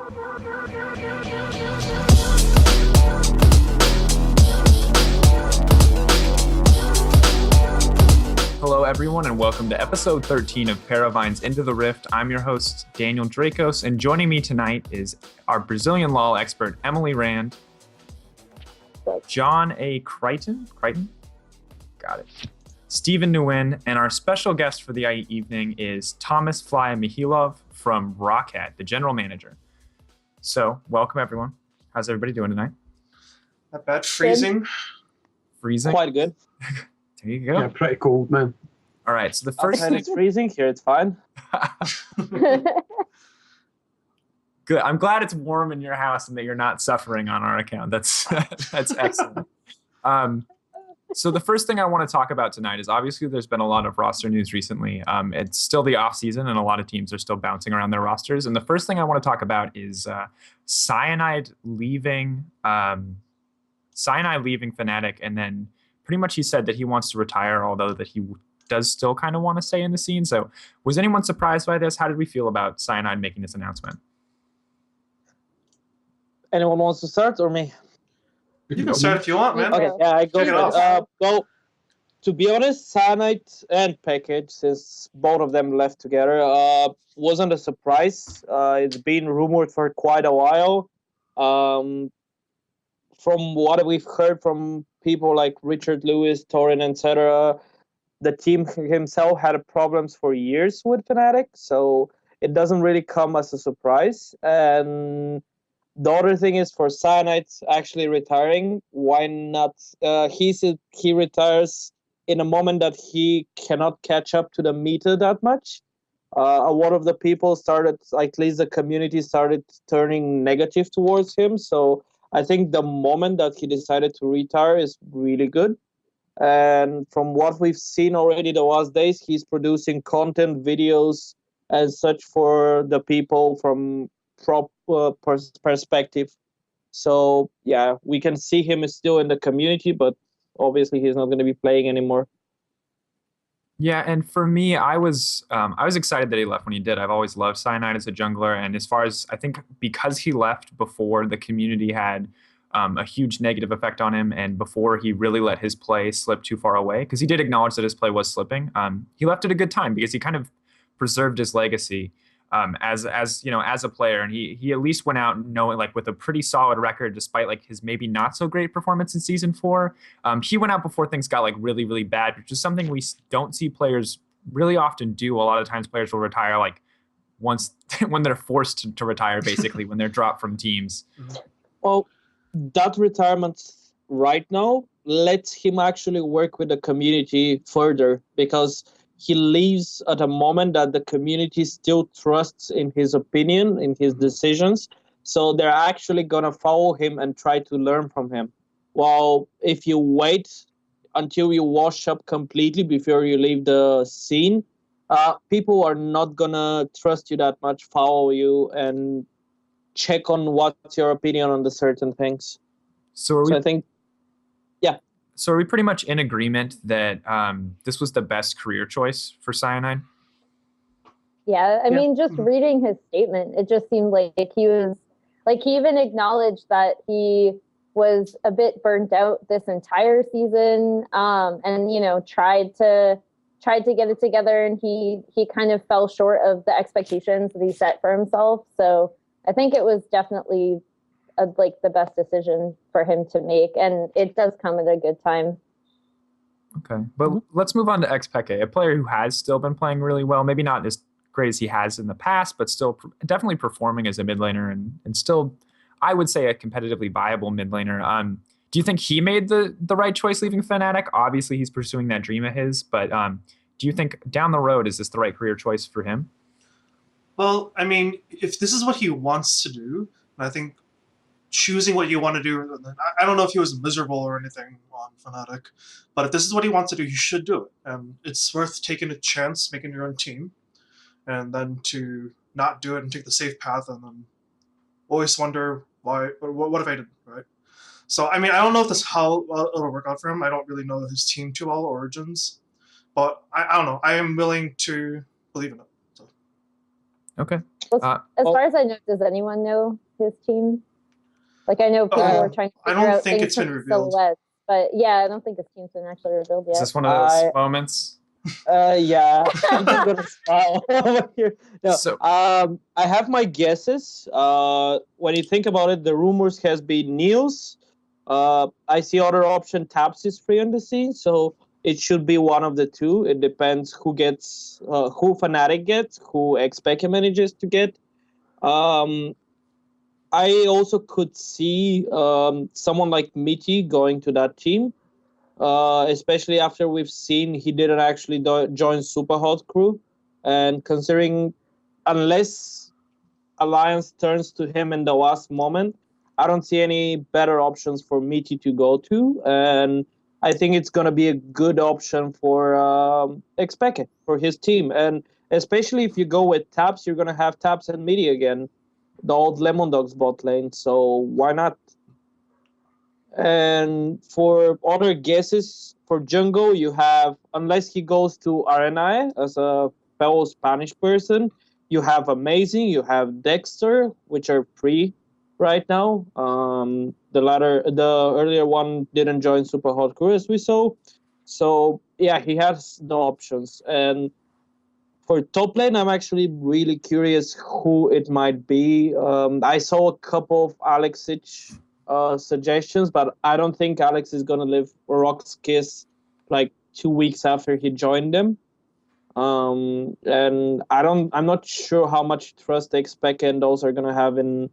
Hello, everyone, and welcome to episode 13 of Paravine's Into the Rift. I'm your host, Daniel Dracos, and joining me tonight is our Brazilian law expert, Emily Rand, John A. Crichton, got it, Stephen Nguyen, and our special guest for the evening is Thomas Fly Mihilov from Rockhat, the general manager. So, welcome, everyone. How's everybody doing tonight? Not bad. Freezing. Freezing? Quite good. There you go. Yeah, pretty cold, man. All right, so the first Outside it's freezing, here it's fine. Good. I'm glad it's warm in your house and that you're not suffering on our account. That's excellent. So the first thing I want to talk about tonight is obviously there's been a lot of roster news recently. It's still the off season and a lot of teams are still bouncing around their rosters. And the first thing I want to talk about is Cyanide leaving Fnatic, and then pretty much he said that he wants to retire, although that he does still kind of want to stay in the scene. So was anyone surprised by this? How did we feel about Cyanide making this announcement? Anyone wants to start or me? You can start if you want, man. Okay, yeah, I Kick it off. go. To be honest, Cyanide and Package, since both of them left together, wasn't a surprise. It's been rumored for quite a while. From what we've heard from people like Richard Lewis, Torin, etc., the team himself had problems for years with Fnatic, so it doesn't really come as a surprise. And the other thing is for Cyanide actually retiring, why not? He retires in a moment that he cannot catch up to the meta that much. A lot of the people started, at least the community started turning negative towards him. So I think the moment that he decided to retire is really good. And from what we've seen already the last days, he's producing content, videos, as such for the people from perspective. So yeah, we can see him still in the community, but obviously he's not going to be playing anymore. Yeah, and for me, I was excited that he left when he did. I've always loved Cyanide as a jungler, and as far as I think because he left before the community had a huge negative effect on him, and before he really let his play slip too far away, because he did acknowledge that his play was slipping. He left at a good time because he kind of preserved his legacy as a player, and he at least went out knowing with a pretty solid record despite his maybe not so great performance in season 4. He went out before things got really, really bad, which is something we don't see players really often do. A lot of times players will retire once when they're forced to retire, basically when they're dropped from teams. Well, that retirement right now lets him actually work with the community further, because he leaves at a moment that the community still trusts in his opinion, in his decisions. So they're actually going to follow him and try to learn from him. While if you wait until you wash up completely before you leave the scene, people are not going to trust you that much, follow you, and check on what's your opinion on the certain things. So I think, yeah. So are we pretty much in agreement that this was the best career choice for Cyanide? Yeah, I mean, just reading his statement, it just seemed like he was, he even acknowledged that he was a bit burnt out this entire season, and tried to get it together, and he kind of fell short of the expectations that he set for himself. So I think it was definitely the best decision for him to make, and it does come at a good time. Okay, but let's move on to Xpeke, a player who has still been playing really well, maybe not as great as he has in the past, but still definitely performing as a mid laner, and still, I would say, a competitively viable mid laner. Do you think he made the right choice leaving Fnatic? Obviously, he's pursuing that dream of his, but do you think down the road, is this the right career choice for him? Well, I mean, if this is what he wants to do, I think choosing what you want to do, I don't know if he was miserable or anything on Fnatic, but if this is what he wants to do, you should do it. And it's worth taking a chance, making your own team, and then to not do it and take the safe path and then always wonder why, what if I didn't, right? So, I mean, I don't know if this how it'll work out for him. I don't really know his team too well, Origins, but I don't know. I am willing to believe in it. So. Okay. As far as I know, does anyone know his team? Like, I know people are trying to I figure don't out think things it's been from revealed. silhouettes, but yeah, I don't think his team's been actually revealed Is yet. this one of those moments? Yeah, I'm just gonna smile over here. No, So- I have my guesses. When you think about it, the rumors has been Niels. I see other option Taps is free on the scene, so it should be one of the two. It depends who gets, who Fnatic gets, who Xpeke manages to get. I also could see someone like Mitty going to that team. Especially after we've seen he didn't actually join Superhot crew, and considering unless Alliance turns to him in the last moment, I don't see any better options for Mitty to go to, and I think it's going to be a good option for Xpeke, for his team, and especially if you go with Taps, you're going to have Taps and Mitty again, the old Lemon Dogs bot lane, so why not? And for other guesses for Jungle, you have, unless he goes to RNI as a fellow Spanish person, you have Amazing, you have Dexter, which are free right now. The earlier one didn't join Super Hot Crew as we saw. So yeah, he has the options. And for top lane, I'm actually really curious who it might be. I saw a couple of Alex Ich suggestions, but I don't think Alex is gonna live Rock's Kiss like 2 weeks after he joined them. And I'm not sure how much trust Xpeke and those are gonna have in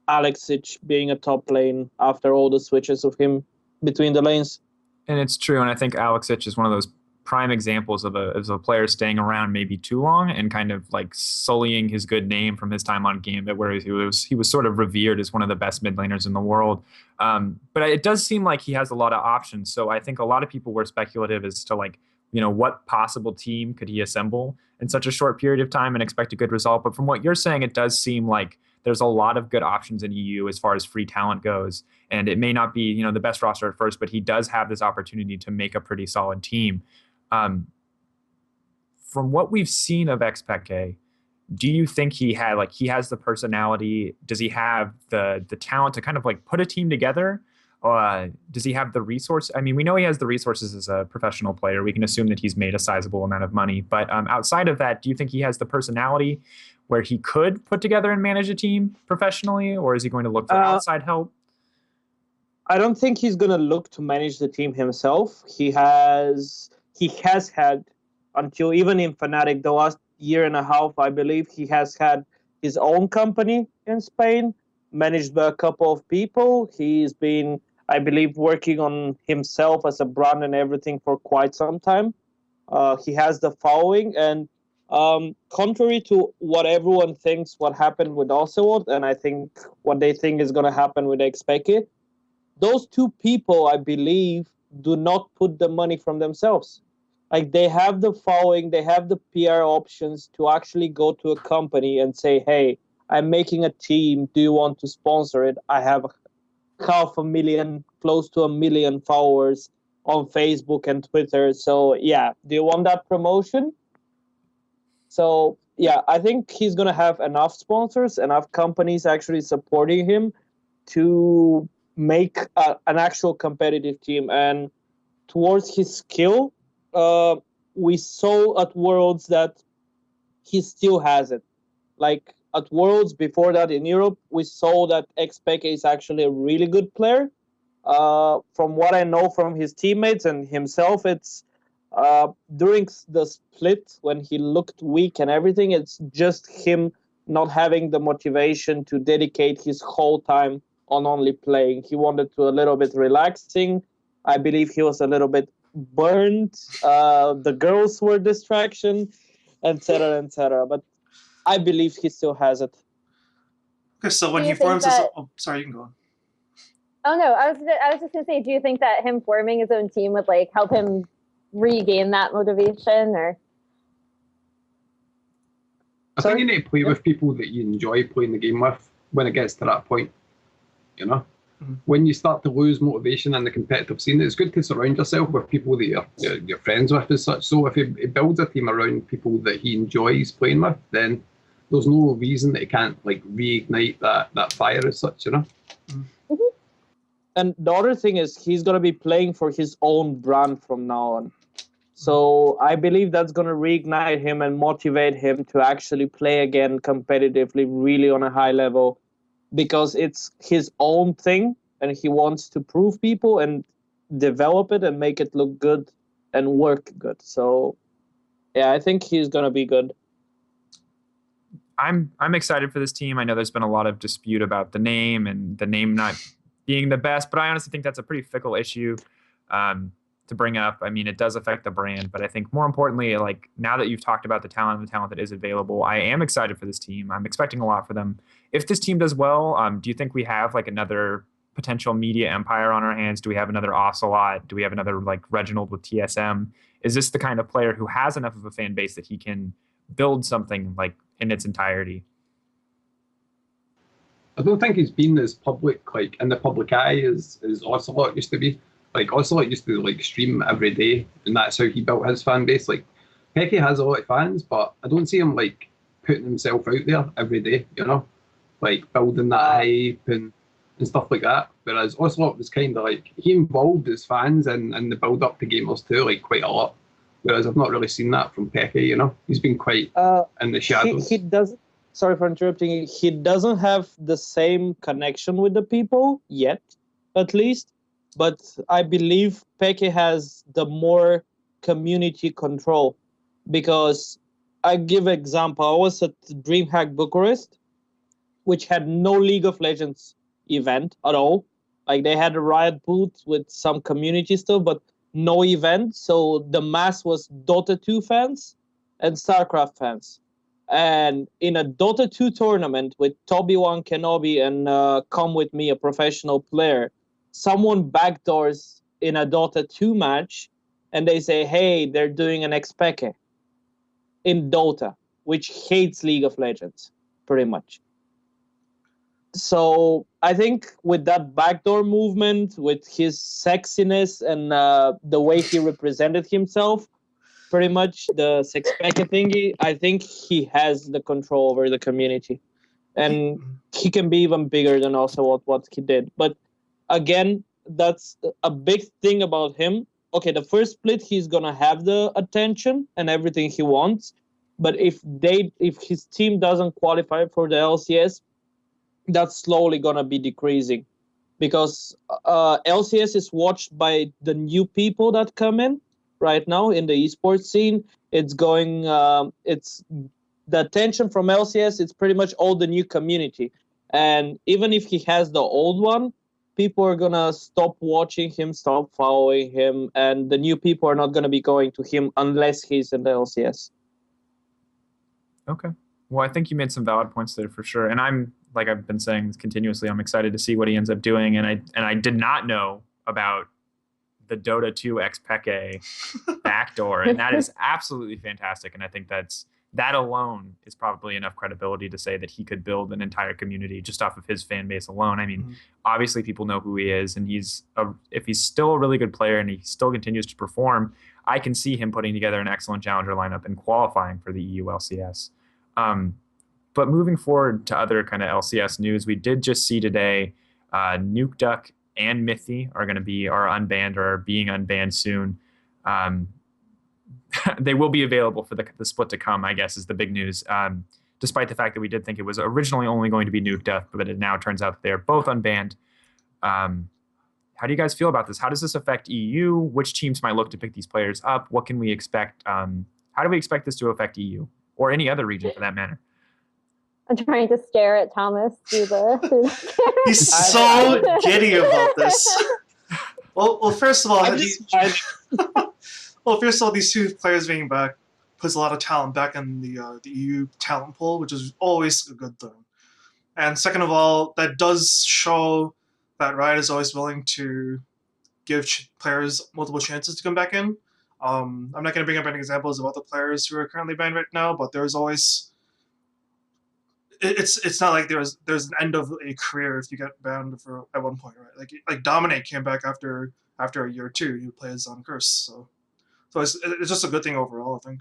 Alex Ich being a top lane after all the switches of him between the lanes. And it's true, and I think Alex Ich is one of those prime examples of a player staying around maybe too long and kind of like sullying his good name from his time on Gambit, where he was sort of revered as one of the best mid laners in the world. But it does seem like he has a lot of options. So I think a lot of people were speculative as to like, what possible team could he assemble in such a short period of time and expect a good result. But from what you're saying, it does seem like there's a lot of good options in EU as far as free talent goes. And it may not be, the best roster at first, but he does have this opportunity to make a pretty solid team. From what we've seen of Xpeke, do you think he has the personality? Does he have the talent to kind of like put a team together? Does he have the resource? I mean, we know he has the resources as a professional player. We can assume that he's made a sizable amount of money. But outside of that, do you think he has the personality where he could put together and manage a team professionally, or is he going to look for outside help? I don't think he's going to look to manage the team himself. He has had, until even in Fnatic, the last year and a half, I believe, he has had his own company in Spain, managed by a couple of people. He's been, I believe, working on himself as a brand and everything for quite some time. He has the following, and contrary to what everyone thinks what happened with Ocelot, and I think what they think is going to happen with Xpeke, those two people, I believe, do not put the money from themselves. Like, they have the following, they have the PR options to actually go to a company and say, hey, I'm making a team. Do you want to sponsor it? I have 500,000, close to 1 million followers on Facebook and Twitter. So, yeah, do you want that promotion? So, yeah, I think he's going to have enough sponsors, enough companies actually supporting him to make an actual competitive team. And towards his skill, we saw at Worlds that he still has it. Like at Worlds before that in Europe, we saw that Xpeke is actually a really good player. From what I know from his teammates and himself, it's during the split when he looked weak and everything, it's just him not having the motivation to dedicate his whole time on only playing. He wanted to a little bit relaxing. I believe he was a little bit burned. The girls were distraction, etc., etc. But I believe he still has it. Okay, so when Do he you think forms his that- sorry, you can go on. Oh no, I was just gonna say, do you think that him forming his own team would like help him regain that motivation, or? I think you need to play with people that you enjoy playing the game with when it gets to that point, when you start to lose motivation in the competitive scene, it's good to surround yourself with people that you're friends with as such. So if he builds a team around people that he enjoys playing with, then there's no reason that he can't like reignite that fire as such, you know. And the other thing is he's going to be playing for his own brand from now on. So I believe that's going to reignite him and motivate him to actually play again competitively, really on a high level, because it's his own thing and he wants to prove people and develop it and make it look good and work good. So yeah, I think he's going to be good. I'm excited for this team. I know there's been a lot of dispute about the name and the name not being the best, but I honestly think that's a pretty fickle issue to bring up. I mean, it does affect the brand, but I think more importantly, like now that you've talked about the talent that is available, I am excited for this team. I'm expecting a lot for them. If this team does well, do you think we have like another potential media empire on our hands? Do we have another Ocelot? Do we have another like Reginald with TSM? Is this the kind of player who has enough of a fan base that he can build something like in its entirety? I don't think he's been as public, like in the public eye, as Ocelot used to be. Like Ocelot used to like stream every day, and that's how he built his fan base. Like Peke has a lot of fans, but I don't see him like putting himself out there every day, you know, like building that hype and stuff like that. Whereas Ocelot was kind of like he involved his fans in the build up to Gamers 2 like quite a lot. Whereas I've not really seen that from Peke, you know, he's been quite in the shadows. He does. Sorry for interrupting. He doesn't have the same connection with the people yet, at least. But I believe Peke has the more community control, because I give an example. I was at DreamHack Bucharest, which had no League of Legends event at all. Like they had a Riot booth with some community stuff, but no event. So the mass was Dota 2 fans and StarCraft fans. And in a Dota 2 tournament with Toby1 Kenobi and Come With Me, a professional player, someone backdoors in a Dota 2 match and they say, hey, they're doing an Xpeke in Dota, which hates League of Legends, pretty much. So I think with that backdoor movement, with his sexiness and the way he represented himself, pretty much the Xpeke thingy, I think he has the control over the community. And he can be even bigger than also what he did. But again, that's a big thing about him. Okay, the first split, he's going to have the attention and everything he wants. But if his team doesn't qualify for the LCS, that's slowly going to be decreasing. Because LCS is watched by the new people that come in right now in the esports scene. It's going, it's the attention from LCS, it's pretty much all the new community. And even if he has the old one, people are going to stop watching him, stop following him, and the new people are not going to be going to him unless he's in the LCS. Okay. Well, I think you made some valid points there for sure. And I'm, like I've been saying continuously, I'm excited to see what he ends up doing. And I did not know about the Dota 2 Xpeke backdoor, and that is absolutely fantastic. And I think that alone is probably enough credibility to say that he could build an entire community just off of his fan base alone. I mean, obviously people know who he is, and if he's still a really good player and he still continues to perform, I can see him putting together an excellent challenger lineup and qualifying for the EU LCS. But moving forward to other kind of LCS news, we did just see today Nukeduck and Mithy are unbanned or are being unbanned soon. They will be available for the split to come, I guess, is the big news. Despite the fact that we did think it was originally only going to be Nukeduck, but it now turns out that they are both unbanned. How do you guys feel about this? How does this affect EU? Which teams might look to pick these players up? What can we expect? How do we expect this to affect EU or any other region for that matter? I'm trying to stare at Thomas through the He's so giddy about this. Well, first of all, these two players being back puts a lot of talent back in the EU talent pool, which is always a good thing. And second of all, that does show that Riot is always willing to give players multiple chances to come back in. I'm not going to bring up any examples of other players who are currently banned right now, but there's always... it's not like there's an end of a career if you get banned for at one point, right? Like Dominate came back after a year or two. He plays on Curse, so it's just a good thing overall, I think.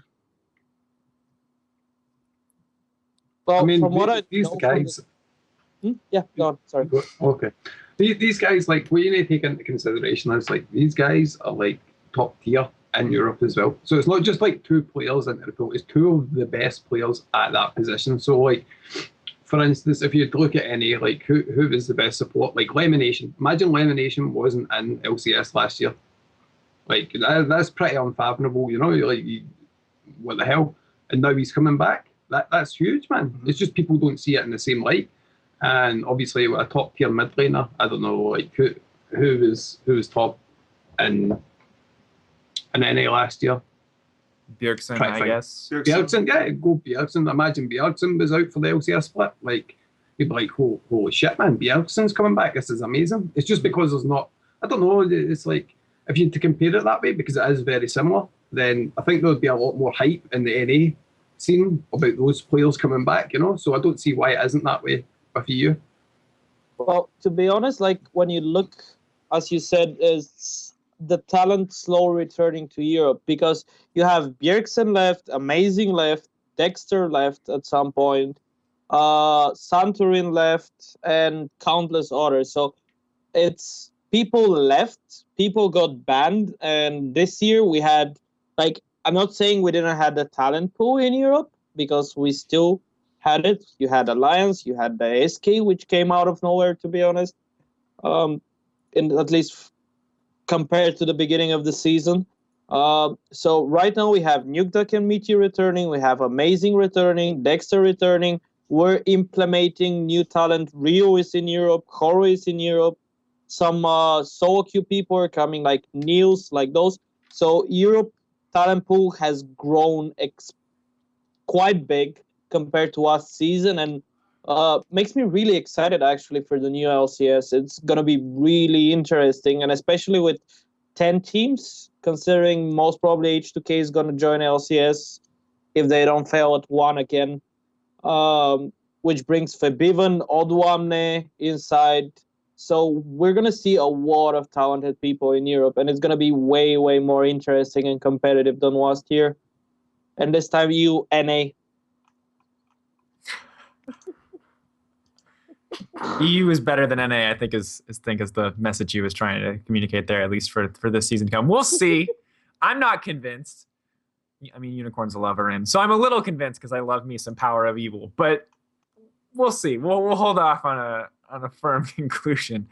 Well, I mean, from what I these know from guys. yeah, go on. Sorry. Okay. These guys, like, what you need to take into consideration is, like, these guys are, like, top tier in Europe as well. So it's not just, like, 2 players into the pool. It's 2 of the best players at that position. So, like, for instance, if you look at any, like, who is the best support? Like, Lemonation. Imagine Lemonation wasn't in LCS last year. Like, that's pretty unfathomable, you know? Like, what the hell? And now he's coming back. That's huge, man. It's just people don't see it in the same light. And obviously, with a top tier mid laner, I don't know, like, who was top in NA last year. Bjergsen, I guess. Bjergsen, yeah, go Bjergsen. Imagine Bjergsen was out for the LCS split. Like, you'd be like, holy shit, man, Bjergsen's coming back. This is amazing. It's just because there's not, I don't know, it's like, if you had to compare it that way, because it is very similar, then I think there would be a lot more hype in the NA scene about those players coming back, you know? So I don't see why it isn't that way with EU. Well, to be honest, like, when you look, as you said, is the talent slow returning to Europe, because you have Bjergsen left, Amazing left, Dexter left at some point, Santorin left, and countless others. So it's people left, people got banned, and this year we had, like, I'm not saying we didn't have the talent pool in Europe, because we still had it. You had Alliance, you had the SK, which came out of nowhere, to be honest, in at least compared to the beginning of the season. So right now we have Nukeduck and Meteor returning, we have Amazing returning, Dexter returning, we're implementing new talent. Rio is in Europe, Horo is in Europe, some solo queue people are coming, like Niels, like those. So Europe talent pool has grown quite big compared to last season, and makes me really excited actually for the new LCS. It's gonna be really interesting, and especially with 10 teams, considering most probably H2K is gonna join LCS if they don't fail at 1 again, which brings Febiven, Odwamne inside. So we're gonna see a lot of talented people in Europe, and it's gonna be way, way more interesting and competitive than last year. And this time, NA. EU is better than NA, I think is the message he was trying to communicate there, at least for this season to come. We'll see. I'm not convinced. I mean, Unicorn's a lover, and so I'm a little convinced because I love me some Power of Evil, but we'll see. We'll hold off on a firm conclusion.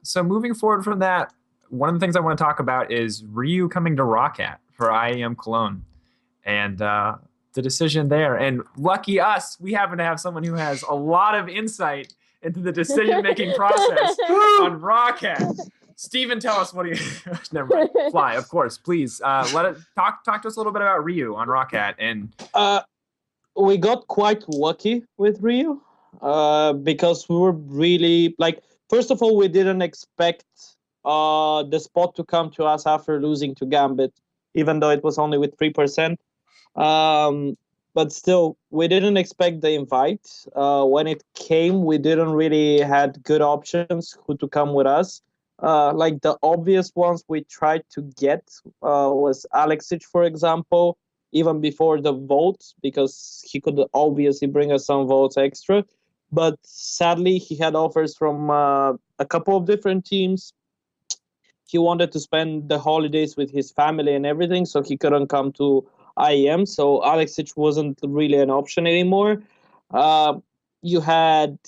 So moving forward from that, one of the things I want to talk about is Ryu coming to Roccat for IEM Cologne, and the decision there. And lucky us, we happen to have someone who has a lot of insight into the decision-making process on Roccat. Steven, tell us what do you... Never mind. Fly, of course, please. Let it talk to us a little bit about Ryu on Roccat. And we got quite lucky with Ryu because we were really, like, first of all, we didn't expect the spot to come to us after losing to Gambit, even though it was only with 3%. But still, we didn't expect the invite. When it came, we didn't really had good options who to come with us. Like the obvious ones we tried to get was Alexic, for example, even before the votes, because he could obviously bring us some votes extra. But sadly, he had offers from a couple of different teams. He wanted to spend the holidays with his family and everything, so he couldn't come to IEM. So Alexic wasn't really an option anymore. You had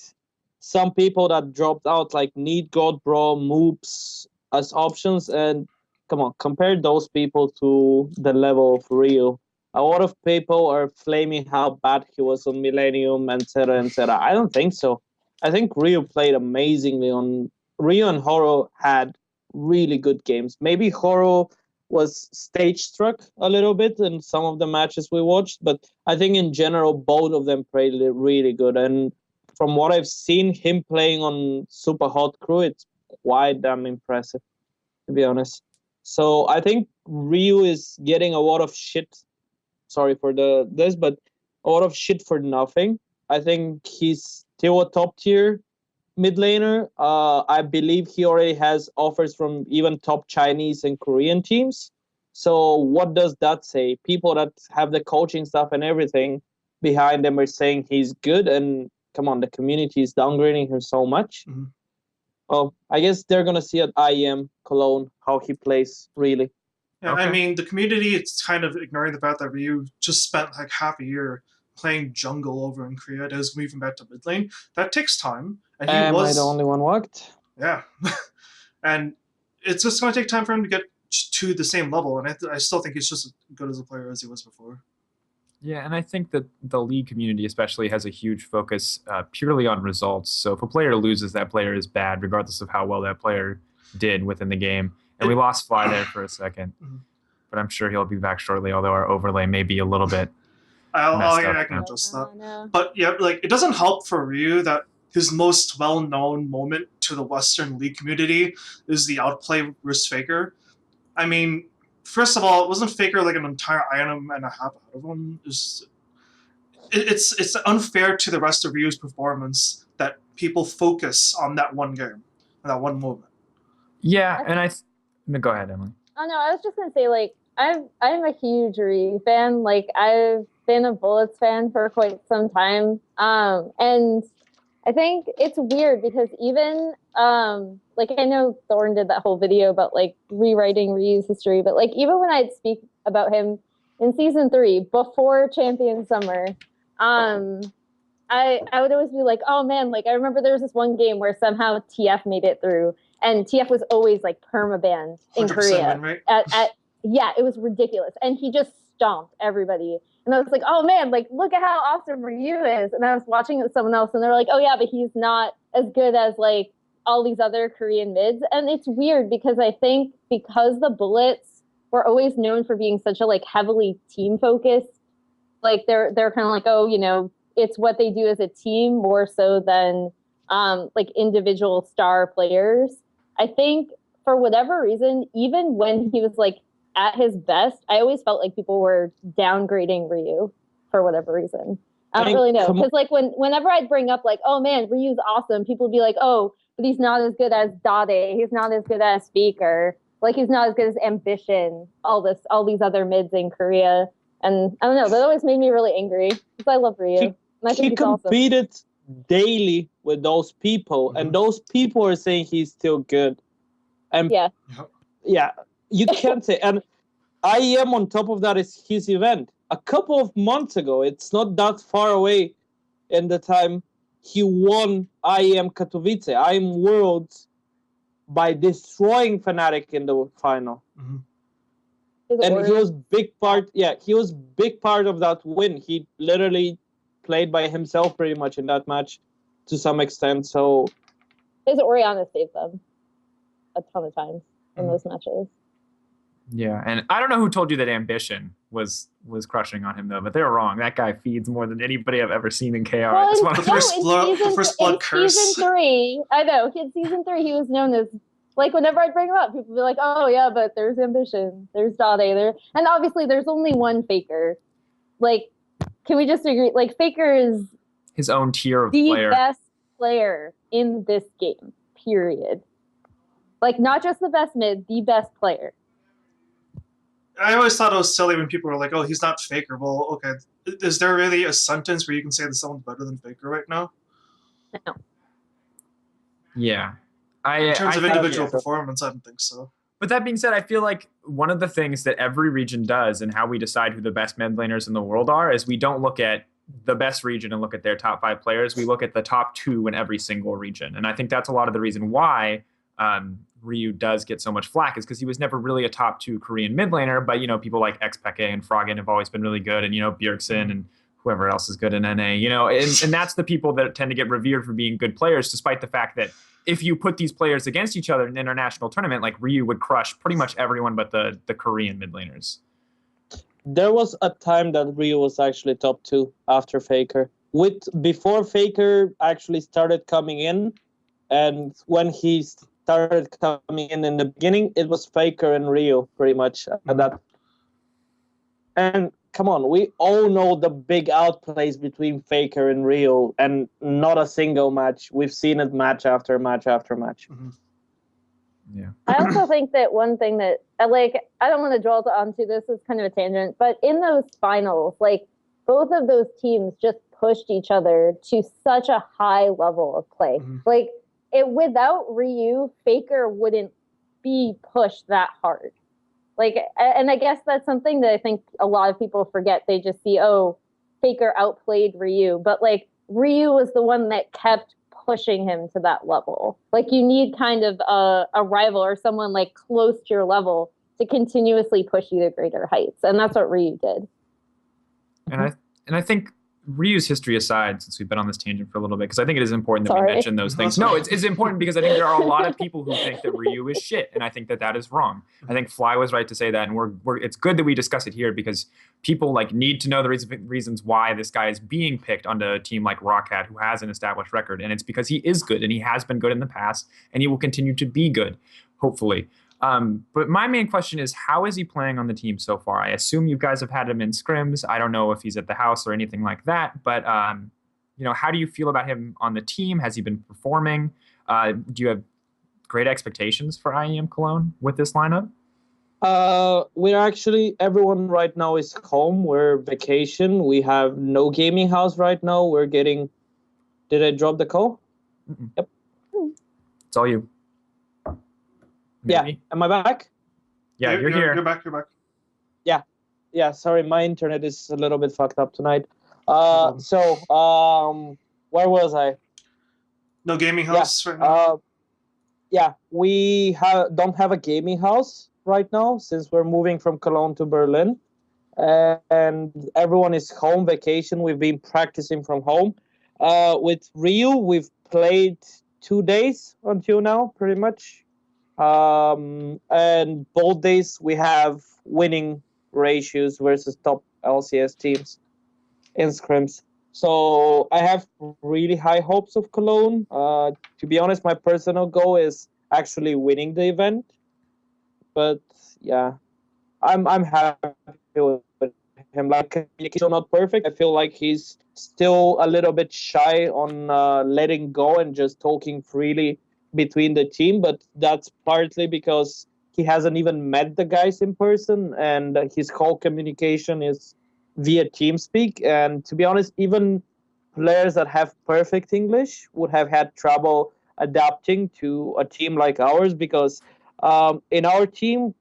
some people that dropped out, like Need God Bro, Moops as options, and come on, compare those people to the level of Rio. A lot of people are flaming how bad he was on Millennium, etc., etc. I don't think so. I think Rio played amazingly on... Rio and Horo had really good games. Maybe Horo was stage struck a little bit in some of the matches we watched, but I think in general, both of them played really good. And from what I've seen him playing on Super Hot Crew, it's quite damn impressive, to be honest. So I think Ryu is getting a lot of shit. Sorry for this, but a lot of shit for nothing. I think he's still a top tier mid laner. I believe he already has offers from even top Chinese and Korean teams. So what does that say? People that have the coaching stuff and everything behind them are saying he's good, and come on, the community is downgrading him so much. Mhm. Well, I guess they're gonna see at IEM Cologne how he plays really. Yeah, Okay. I mean, the community, it's kind of ignoring the fact that Ryu just spent like half a year playing jungle over in Korea. That is moving back to mid lane. That takes time, and he Am was I the only one walked? yeah, and it's just going to take time for him to get to the same level. And I still think he's just as good as a player as he was before. Yeah, and I think that the league community especially has a huge focus purely on results. So if a player loses, that player is bad, regardless of how well that player did within the game. And we lost Fly there for a second, Mhm. but I'm sure he'll be back shortly, although our overlay may be a little bit messed up. I can now. adjust that. No. But yeah, like it doesn't help for Ryu that his most well-known moment to the Western League community is the outplay versus Faker. I mean, first of all, wasn't Faker like an entire item and a half out of him? It's unfair to the rest of Ryu's performance that people focus on that one game, that one moment. Yeah, and no, go ahead, Emily. Oh no, I was just gonna say, like, I'm a huge Ryu fan. Like, I've been a Bullets fan for quite some time. And I think it's weird because even like, I know Thorn did that whole video about like rewriting Ryu's history, but like even when I'd speak about him in season 3 before Champion Summer, I would always be like, oh man, like I remember there was this one game where somehow TF made it through, and TF was always like perma-banned in 100% Korea. win rate. Yeah, it was ridiculous, and he just stomped everybody. And I was like, oh man, like look at how awesome Ryu is. And I was watching it with someone else, and they're like, oh yeah, but he's not as good as like all these other Korean mids. And it's weird because I think because the Bullets were always known for being such a like heavily team focused, like they're kind of like, oh, you know, it's what they do as a team more so than like individual star players. I think for whatever reason, even when he was like at his best, I always felt like people were downgrading Ryu for whatever reason. I don't really know, because like whenever I'd bring up like, oh man, Ryu's awesome, people would be like, oh, but he's not as good as Dade, he's not as good as Faker, like he's not as good as Ambition, all these other mids in Korea. And I don't know, that always made me really angry because I love Ryu. And I think He he's awesome. competed daily with those people, and those people are saying he's still good. And Yeah. yeah, you can't say. And IEM on top of that is his event. A couple of months ago, it's not that far away in the time he won IEM Katowice, IEM Worlds, by destroying Fnatic in the final. And he was big part. Yeah, he was big part of that win. He literally played by himself pretty much in that match, to some extent. So his Orianna saved them a ton of times in those matches. Yeah, and I don't know who told you that Ambition was crushing on him though, but they're wrong. That guy feeds more than anybody I've ever seen in KR. Well, It's one of the first blood curse. Season 3, I know. In season 3, he was known as, like, whenever I'd bring him up, people would be like, oh yeah, but there's Ambition, there's Dade there, and obviously there's only one Faker. Like, can we just agree? Like, Faker is his own tier of the player. best player in this game. Period. Like, not just the best mid, the best player. I always thought it was silly when people were like, "Oh, he's not Faker." Well, okay, is there really a sentence where you can say that someone's better than Faker right now? No. Yeah, In terms of think- individual performance, I don't think so. But that being said, I feel like one of the things that every region does and how we decide who the best mid laners in the world are is we don't look at the best region and look at their top 5 players. We look at the top 2 in every single region. And I think that's a lot of the reason why Ryu does get so much flack, is because he was never really a top 2 Korean mid laner. But, you know, people like XPeke and Froggen have always been really good. And, you know, Bjergsen and whoever else is good in NA, you know, and that's the people that tend to get revered for being good players, despite the fact that if you put these players against each other in an international tournament, like Ryu would crush pretty much everyone but the Korean mid laners. there was a time that Ryu was actually top 2 after Faker. Before Faker actually started coming in, and when he started coming in the beginning, it was Faker and Ryu pretty much. And come on, we all know the big outplays between Faker and Ryu, and not a single match. We've seen it match after match after match. Mhm. Yeah. I also think that one thing that I don't want to dwell onto this is kind of a tangent, but in those finals, like both of those teams just pushed each other to such a high level of play. Mhm. Like without Ryu, Faker wouldn't be pushed that hard. Like, and I guess that's something that I think a lot of people forget. They just see, oh, Faker outplayed Ryu, but like Ryu was the one that kept pushing him to that level. Like you need kind of a rival or someone like close to your level to continuously push you to greater heights, and that's what Ryu did. And I think Ryu's history aside, since we've been on this tangent for a little bit, because I think it is important that we Sorry. mention those things. No, it's important because I think there are a lot of people who think that Ryu is shit, and I think that is wrong. I think Fly was right to say that, and we're it's good that we discuss it here because people like need to know the reasons why this guy is being picked onto a team like Roccat, who has an established record, and it's because he is good, and he has been good in the past, and he will continue to be good, hopefully. But my main question is, how is he playing on the team so far? I assume you guys have had him in scrims. I don't know if he's at the house or anything like that, but how do you feel about him on the team? Has he been performing? Do you have great expectations for IEM Cologne with this lineup? We're actually, everyone right now is home. We're vacation. We have no gaming house right now. We're getting, did I drop the call? Mm-mm. Yep. It's all you. Yeah. Am I back? Yeah, you're here. You're back. Yeah, sorry, my internet is a little bit fucked up tonight. problem. Where was I? No gaming house right now. We don't have a gaming house right now since we're moving from Cologne to Berlin, and everyone is home vacation. We've been practicing from home. With Ryu, we've played 2 days until now, pretty much. And both days we have winning ratios versus top LCS teams in scrims. So I have really high hopes of Cologne. To be honest, my personal goal is actually winning the event. But yeah, I'm happy with him. Like, communication not perfect. I feel like he's still a little bit shy on letting go and just talking freely between the team, but that's partly because he hasn't even met the guys in person, and his whole communication is via TeamSpeak. And to be honest, even players that have perfect English would have had trouble adapting to a team like ours, because in our team,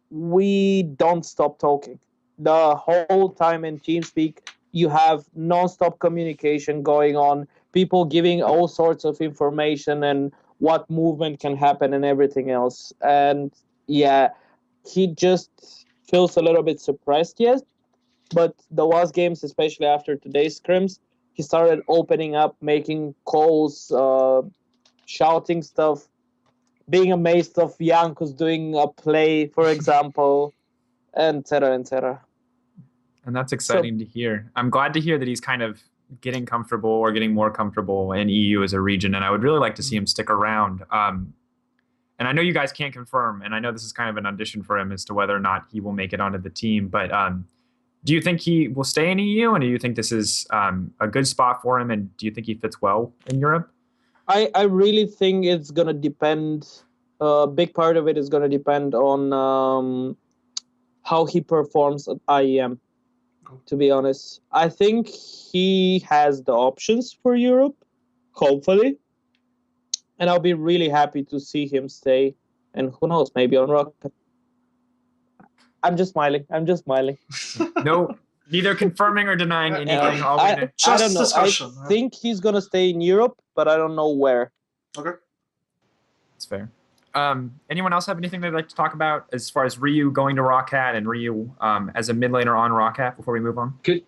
we don't stop talking. The whole time in TeamSpeak, you have non-stop communication going on, people giving all sorts of information and what movement can happen and everything else. And yeah, he just feels a little bit suppressed yet. But the last games, especially after today's scrims, he started opening up, making calls, shouting stuff, being amazed of Jankos doing a play, for example, et cetera, et cetera. And that's exciting to hear. I'm glad to hear that he's kind of getting comfortable or getting more comfortable in EU as a region, and I would really like to see him stick around. And I know you guys can't confirm, and I know this is kind of an audition for him as to whether or not he will make it onto the team, but do you think he will stay in EU, and do you think this is a good spot for him, and do you think he fits well in Europe? I really think it's going to depend. A big part of it is going to depend on how he performs at IEM, to be honest. I think he has the options for Europe, hopefully. And I'll be really happy to see him stay. And who knows, maybe on Rocket. I'm just smiling. No, neither confirming or denying anything. I don't know. Discussion, I think he's going to stay in Europe, but I don't know where. Okay. That's fair. Anyone else have anything they'd like to talk about as far as Ryu going to Roccat and Ryu as a mid laner on Roccat before we move on? Can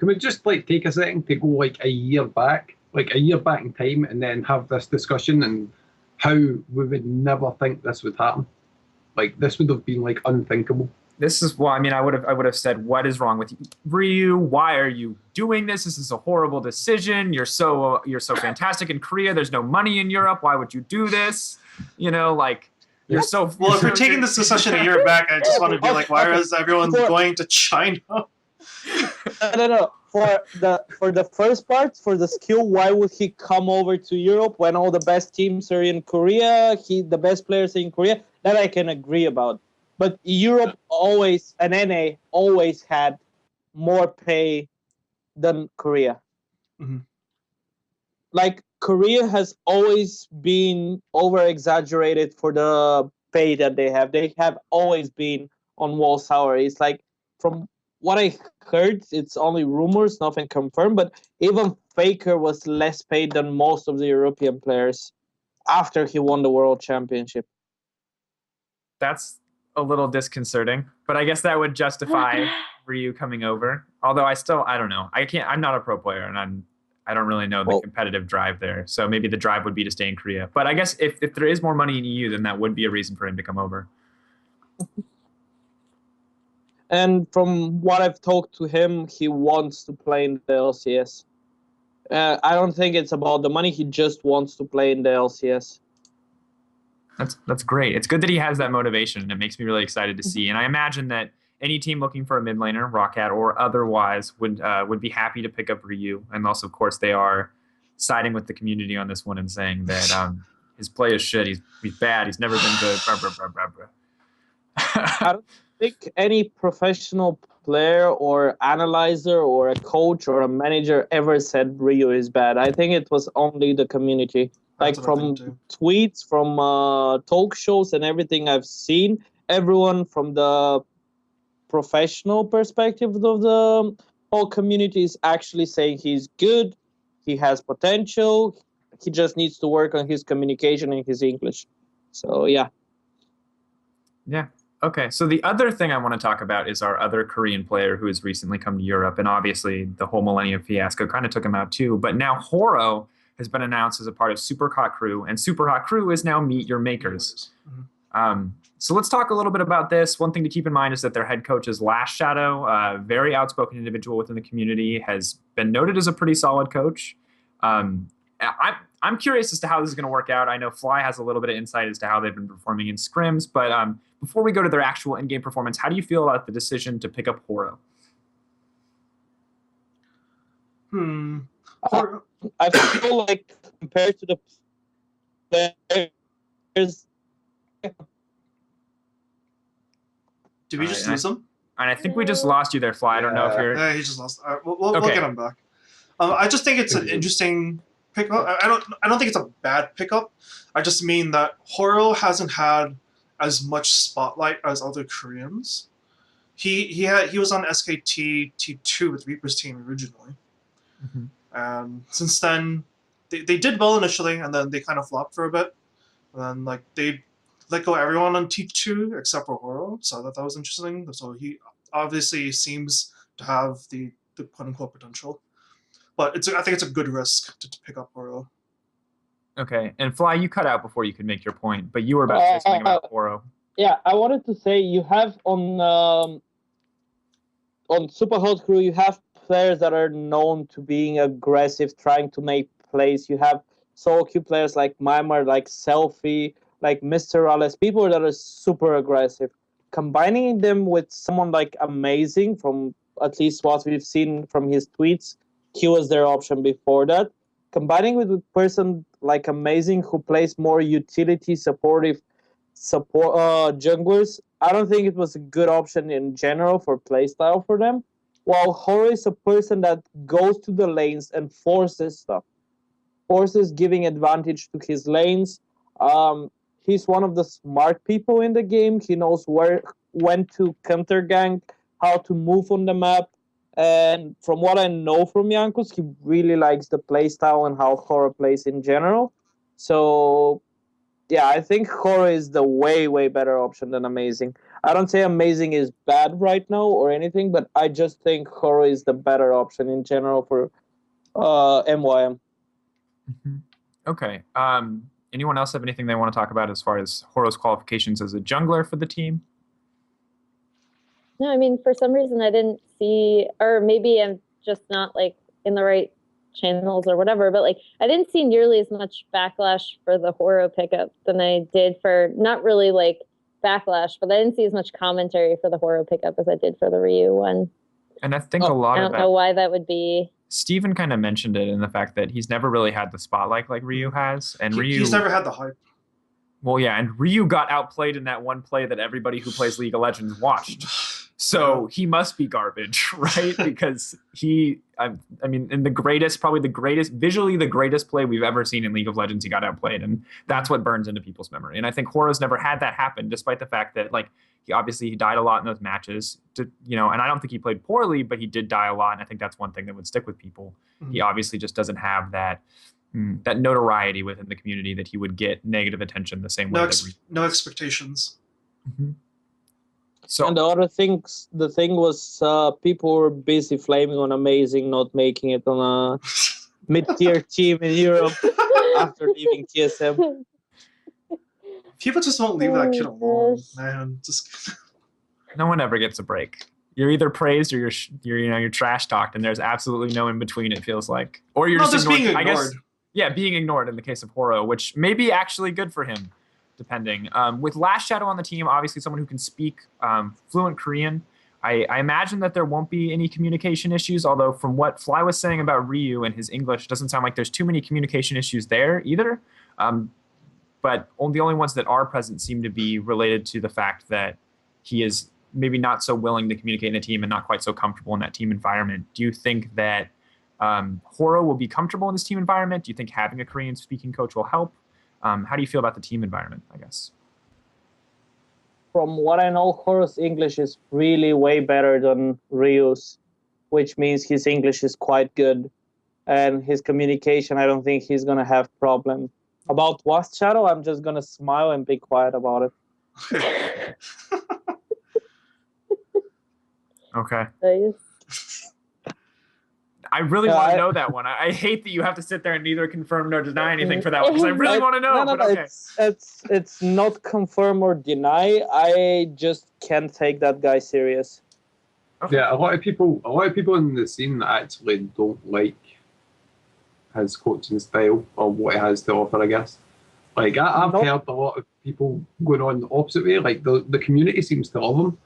we just take a second to go like a year back in time, and then have this discussion and how we would never think this would happen? Like, this would have been like unthinkable. This is why, I would have said, what is wrong with you, Ryu? Why are you doing this? This is a horrible decision. You're so fantastic in Korea. There's no money in Europe. Why would you do this? You're so. Well, if we're taking this discussion a year back, I just want to be like, why is everyone going to China? No. For the first part, for the skill, why would he come over to Europe when all the best teams are in Korea? The best players are in Korea. That I can agree about. But Europe always, and NA always had more pay than Korea. Mhm. Like Korea has always been over exaggerated for the pay that they have. They have always been on wall salary. It's like from what I heard, it's only rumors, nothing confirmed. But even Faker was less paid than most of the European players after he won the World Championship. That's a little disconcerting, but I guess that would justify Ryu coming over. Although I don't know. I'm not a pro player, and I don't really know the competitive drive there. So maybe the drive would be to stay in Korea. But I guess if there is more money in EU, then that would be a reason for him to come over. And from what I've talked to him, he wants to play in the LCS. I don't think it's about the money. He just wants to play in the LCS. That's great. It's good that he has that motivation, and it makes me really excited to see. And I imagine that any team looking for a mid laner, Roccat or otherwise, would be happy to pick up Ryu. And also, of course, they are siding with the community on this one and saying that his play is shit. He's bad. He's never been good. Blah, blah, blah, blah, blah. I don't think any professional player or analyzer or a coach or a manager ever said Ryu is bad. I think it was only the community. Like from tweets, from talk shows and everything I've seen, everyone from the professional perspective of the whole community is actually saying he's good, he has potential, he just needs to work on his communication and his English. So, yeah. Yeah. Okay, so the other thing I want to talk about is our other Korean player who has recently come to Europe, and obviously the whole Millennium fiasco kind of took him out too. But now Horo has been announced as a part of Super Hot Crew, and Super Hot Crew is now Meet Your Makers. So let's talk a little bit about this. One thing to keep in mind is that their head coach is Last Shadow, a very outspoken individual within the community, has been noted as a pretty solid coach. I'm curious as to how this is going to work out. I know Fly has a little bit of insight as to how they've been performing in scrims, but before we go to their actual in-game performance, how do you feel about the decision to pick up Horo? I feel like compared to the players. Did we just lose him? And I think we just lost you there, Fly. I don't know if you're. Yeah, he just lost. All right, we'll get him back. I just think it's an interesting pickup. I don't think it's a bad pickup. I just mean that Horo hasn't had as much spotlight as other Koreans. He was on SKT T2 with Reaper's team originally. And since then, they did well initially, and then they kind of flopped for a bit. And then they let go everyone on T2 except for Horo, so that was interesting. So he obviously seems to have the quote unquote potential. But I think it's a good risk to pick up Horo. Okay, and Fly, you cut out before you could make your point, but you were about to say something about Horo. Yeah, I wanted to say you have on Super Hot Crew, you have players that are known to being aggressive, trying to make plays. You have solo queue players like Mimar, like Selfie, like Mr. Rales, people that are super aggressive. Combining them with someone like Amazing, from at least what we've seen from his tweets, he was their option before that. Combining with a person like Amazing who plays more utility supportive junglers, I don't think it was a good option in general for playstyle for them. While Horo is a person that goes to the lanes and forces stuff, forces giving advantage to his lanes. He's one of the smart people in the game. He knows when to counter gank, how to move on the map. And from what I know from Jankos, he really likes the playstyle and how Horo plays in general. So, yeah, I think Horo is the way, way better option than Amazing. I don't say Amazing is bad right now or anything, but I just think Horo is the better option in general for MYM. Okay. Anyone else have anything they want to talk about as far as Horo's qualifications as a jungler for the team? No, I mean, for some reason I didn't see, or maybe I'm just not in the right channels or whatever, but I didn't see nearly as much backlash for the Horo pickup than I did for, not really backlash, but I didn't see as much commentary for the Horo pickup as I did for the Ryu one. And I think Oh, a lot I of don't know that, why that would be. Steven kind of mentioned it in the fact that he's never really had the spotlight like Ryu has. And Ryu, He's never had the hype. well, yeah, and Ryu got outplayed in that one play that everybody who plays League of Legends watched. So he must be garbage, right? Because I mean, in probably the greatest, visually the greatest play we've ever seen in League of Legends, he got outplayed. And that's what burns into people's memory. And I think Horo's never had that happen, despite the fact that, like, he died a lot in those matches, and I don't think he played poorly, but he did die a lot. And I think that's one thing that would stick with people. Mhm. He obviously just doesn't have that notoriety within the community that he would get negative attention the same way. No expectations. Mm-hmm. So And the thing was people were busy flaming on Amazing not making it on a mid-tier team in Europe after leaving TSM. People just won't leave that kid Oh, alone, gosh. man. Just no one ever gets a break. You're either praised or you're trash talked, and there's absolutely no in between. It feels like, or you're just being ignored. ignored. I guess, yeah, being ignored in the case of Horo, which may be actually good for him, depending. With Last Shadow on the team, obviously someone who can speak fluent Korean. I imagine that there won't be any communication issues, although from what Fly was saying about Ryu and his English, it doesn't sound like there's too many communication issues there either. But the only ones that are present seem to be related to the fact that he is maybe not so willing to communicate in a team and not quite so comfortable in that team environment. Do you think that Horo will be comfortable in this team environment? Do you think having a Korean-speaking coach will help? How do you feel about the team environment, I guess? From what I know, Horo's English is really way better than Ryu's, which means his English is quite good. And his communication, I don't think he's going to have problem. About Last Shadow, I'm just going to smile and be quiet about it. Okay. Nice. I really want to know that one. I hate that you have to sit there and neither confirm nor deny anything for that one, because I really want to know. No, but okay. It's not confirm or deny. I just can't take that guy serious. Okay. Yeah, a lot of people in the scene actually don't like his coaching style or what he has to offer, I guess. Like, I've heard a lot of people going on the opposite way. Like, the community seems to love him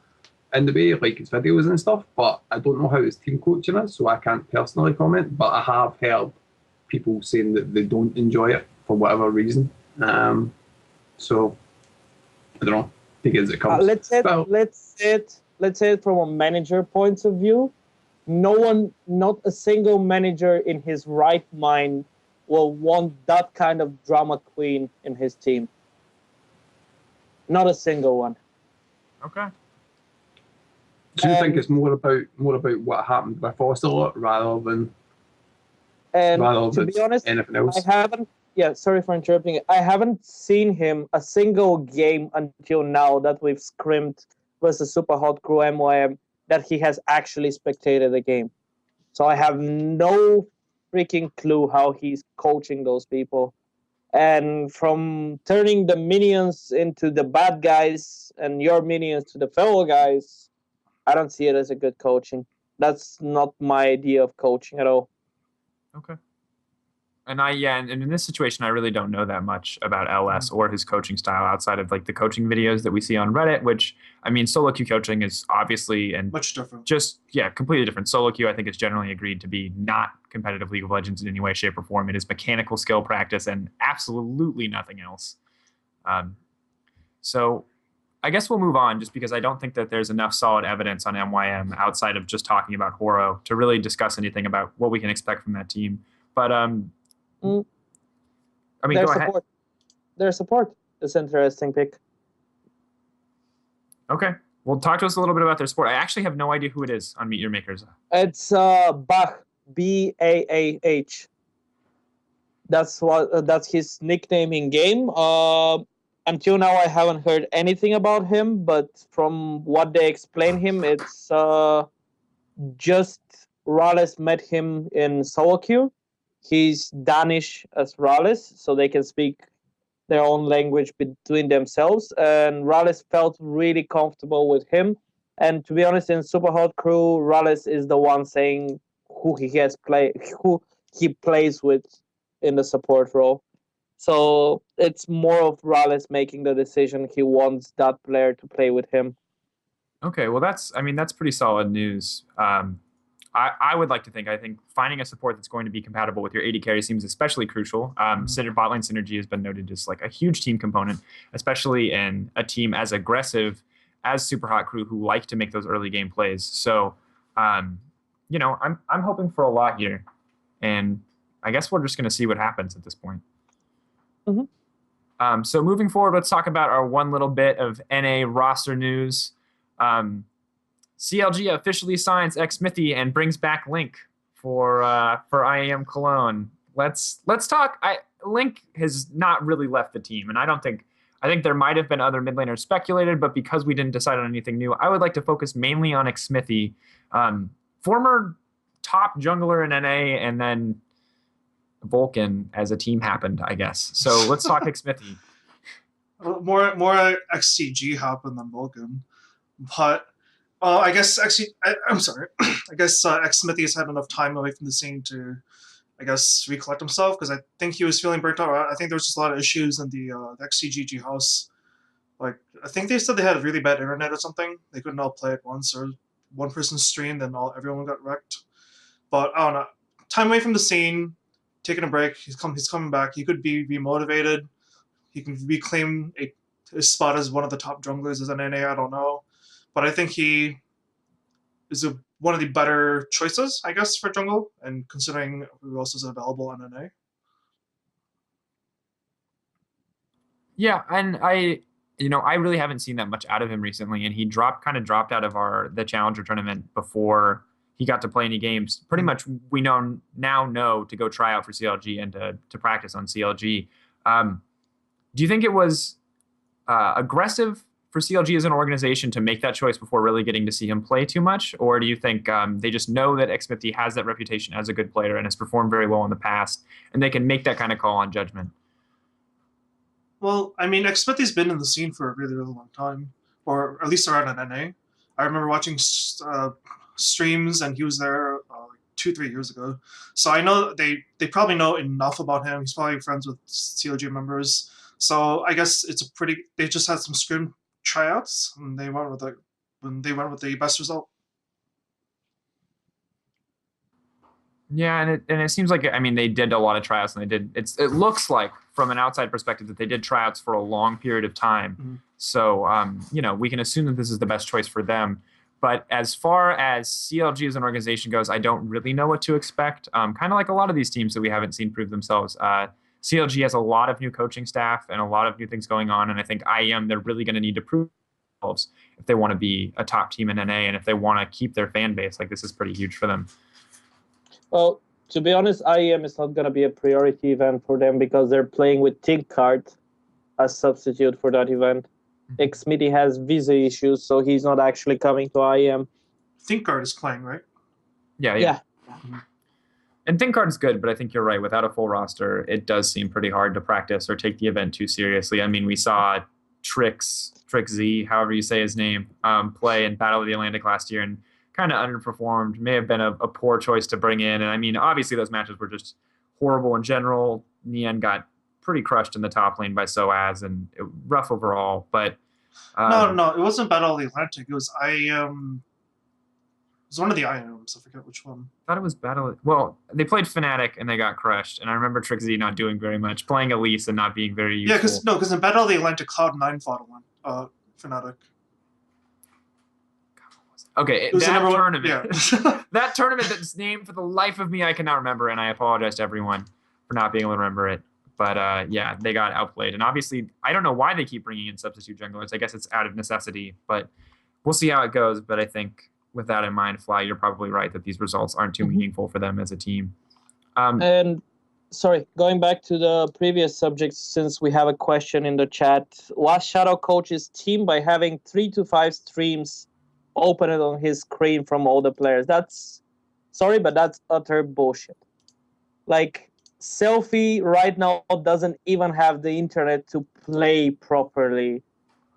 in the way, like his videos and stuff, but I don't know how his team coaching is, so I can't personally comment. But I have heard people saying that they don't enjoy it for whatever reason. So, I don't know. Take it as it comes. Let's say it from a manager point of view. Not a single manager in his right mind will want that kind of drama queen in his team. Not a single one. Okay. So you think it's more about what happened with Ocelot rather than to be honest, anything else? Sorry for interrupting. I haven't seen him a single game until now that we've scrimmed versus Super Hot Crew MYM that he has actually spectated the game. So I have no freaking clue how he's coaching those people. And from turning the minions into the bad guys and your minions to the fellow guys, I don't see it as a good coaching. That's not my idea of coaching at all. Okay. And in this situation, I really don't know that much about LS or his coaching style outside of like the coaching videos that we see on Reddit, which, I mean, solo queue coaching is obviously and much different. Completely different. Solo queue, I think, is generally agreed to be not competitive League of Legends in any way, shape, or form. It is mechanical skill practice and absolutely nothing else. So I guess we'll move on just because I don't think that there's enough solid evidence on MYM outside of just talking about Horo to really discuss anything about what we can expect from that team. But I mean, Their go support. ahead. Their support is interesting pick. Okay. Well, talk to us a little bit about their sport. I actually have no idea who it is on Meet Your Makers. It's Bach, Baah. That's his nickname in game. Until now, I haven't heard anything about him, but from what they explain him, it's just Rales met him in solo queue. He's Danish as Rales, so they can speak their own language between themselves. And Rales felt really comfortable with him. And to be honest, in Super Hot Crew, Rales is the one saying who he plays with in the support role. So it's more of Rales making the decision he wants that player to play with him. Okay, well that's pretty solid news. I would like to think, I think finding a support that's going to be compatible with your AD carry seems especially crucial. Bot lane synergy has been noted as like a huge team component, especially in a team as aggressive as Super Hot Crew who like to make those early game plays. So, I'm hoping for a lot here, and I guess we're just going to see what happens at this point. So moving forward, let's talk about our one little bit of NA roster news. CLG officially signs xSmithy and brings back Link for IAM Cologne. Let's talk. Link has not really left the team, and I think there might have been other mid laners speculated, but because we didn't decide on anything new, I would like to focus mainly on xSmithy, former top jungler in NA, and then Vulcan as a team happened, I guess. So let's talk xSmithy. More XCG happened than Vulcan, but I guess actually I'm sorry. I guess xSmithy has had enough time away from the scene to, I guess, recollect himself, because I think he was feeling burnt out. I think there was just a lot of issues in the XCGG house. Like, I think they said they had really bad internet or something. They couldn't all play at once, or one person streamed and everyone got wrecked. But I don't know. Time away from the scene, taking a break. He's coming back. He could be remotivated. He can reclaim his spot as one of the top junglers as an NA. I don't know, but I think he is one of the better choices, I guess, for jungle, and considering who else is available on NA. Yeah, and I really haven't seen that much out of him recently, and he dropped out of the Challenger tournament before he got to play any games. Pretty much we now know to go try out for CLG and to practice on CLG. Do you think it was aggressive for CLG as an organization to make that choice before really getting to see him play too much? Or do you think they just know that xSmithy has that reputation as a good player and has performed very well in the past, and they can make that kind of call on judgment? Well, I mean, xSmithy's been in the scene for a really, really long time, or at least around an NA. I remember watching streams, and he was there like 2-3 years ago. So I know they probably know enough about him. He's probably friends with CLG members. So I guess they just had some scrim tryouts, and they went with the best result. Yeah, and it seems like, I mean, they did a lot of tryouts, and it looks like from an outside perspective that they did tryouts for a long period of time. Mm-hmm. So we can assume that this is the best choice for them. But as far as CLG as an organization goes, I don't really know what to expect. Kind of like a lot of these teams that we haven't seen prove themselves. CLG has a lot of new coaching staff and a lot of new things going on, and I think IEM, they're really going to need to prove themselves if they want to be a top team in NA, and if they want to keep their fan base. Like, this is pretty huge for them. Well, to be honest, IEM is not going to be a priority event for them because they're playing with Tinkcard as substitute for that event. xSmithy has visa issues, so he's not actually coming to IEM. Tinkcard is playing, right? Yeah. And Tinkcard is good, but I think you're right. Without a full roster, it does seem pretty hard to practice or take the event too seriously. I mean, we saw Trixz, however you say his name, play in Battle of the Atlantic last year and kind of underperformed. May have been a poor choice to bring in. And I mean, obviously those matches were just horrible in general. Nien got pretty crushed in the top lane by Soaz, and rough overall. But no, it wasn't Battle of the Atlantic. It was IEM. It was one of the IEMs. I forget which one. I thought it was Well, they played Fnatic and they got crushed. And I remember Trixz not doing very much, playing Elise and not being very useful. Yeah, because in Battle of the Atlantic, Cloud9 fought Fnatic. Okay, that tournament. Yeah. That tournament that's named, for the life of me, I cannot remember, and I apologize to everyone for not being able to remember it. But yeah, they got outplayed. And obviously, I don't know why they keep bringing in substitute junglers. I guess it's out of necessity, but we'll see how it goes. But I think with that in mind, Fly, you're probably right that these results aren't too meaningful for them as a team. And sorry, going back to the previous subject, since we have a question in the chat, was Shadow coach his team by having 3 to 5 streams open it on his screen from all the players? That's utter bullshit. Like, Selfie right now doesn't even have the internet to play properly,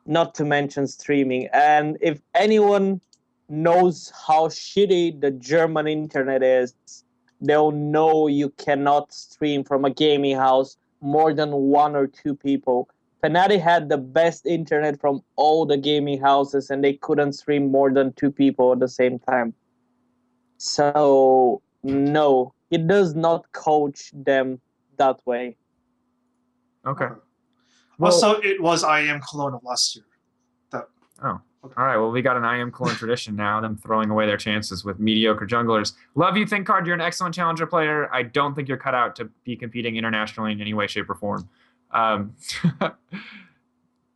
not to mention streaming. And if anyone knows how shitty the German internet is, they'll know you cannot stream from a gaming house more than 1 or 2 people Fnatic had the best internet from all the gaming houses, and they couldn't stream more than 2 people at the same time. So no, it does not coach them that way. Okay. Also, it was IEM Cologne of last year. Oh, all right. Well, we got an IM Cologne tradition now, them throwing away their chances with mediocre junglers. Love you, ThinkCard. You're an excellent challenger player. I don't think you're cut out to be competing internationally in any way, shape, or form.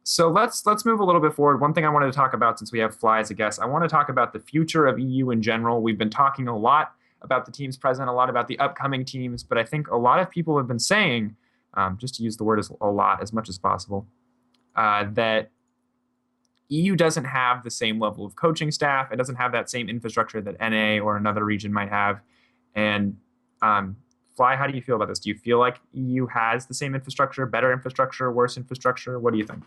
So let's move a little bit forward. One thing I wanted to talk about, since we have Fly as a guest, I want to talk about the future of EU in general. We've been talking a lot about the teams present, a lot about the upcoming teams, but I think a lot of people have been saying, just to use the word a lot as much as possible, that EU doesn't have the same level of coaching staff. It doesn't have that same infrastructure that NA or another region might have. And Fly, how do you feel about this? Do you feel like EU has the same infrastructure, better infrastructure, worse infrastructure? What do you think?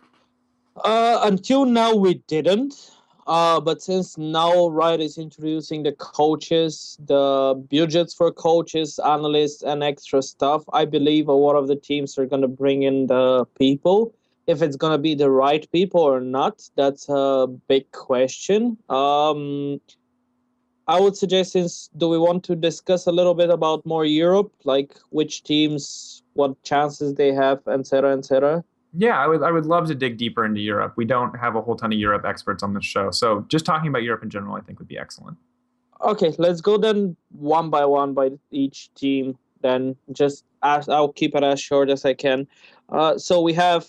Until now, we didn't. But since now Riot is introducing the coaches, the budgets for coaches, analysts, and extra stuff, I believe a lot of the teams are going to bring in the people. If it's going to be the right people or not, that's a big question. I would suggest, do we want to discuss a little bit about more Europe, like which teams, what chances they have, etc., etc.? Yeah, I would love to dig deeper into Europe. We don't have a whole ton of Europe experts on this show, so just talking about Europe in general, I think would be excellent. Okay, let's go then one by each team. Then I'll keep it as short as I can. So we have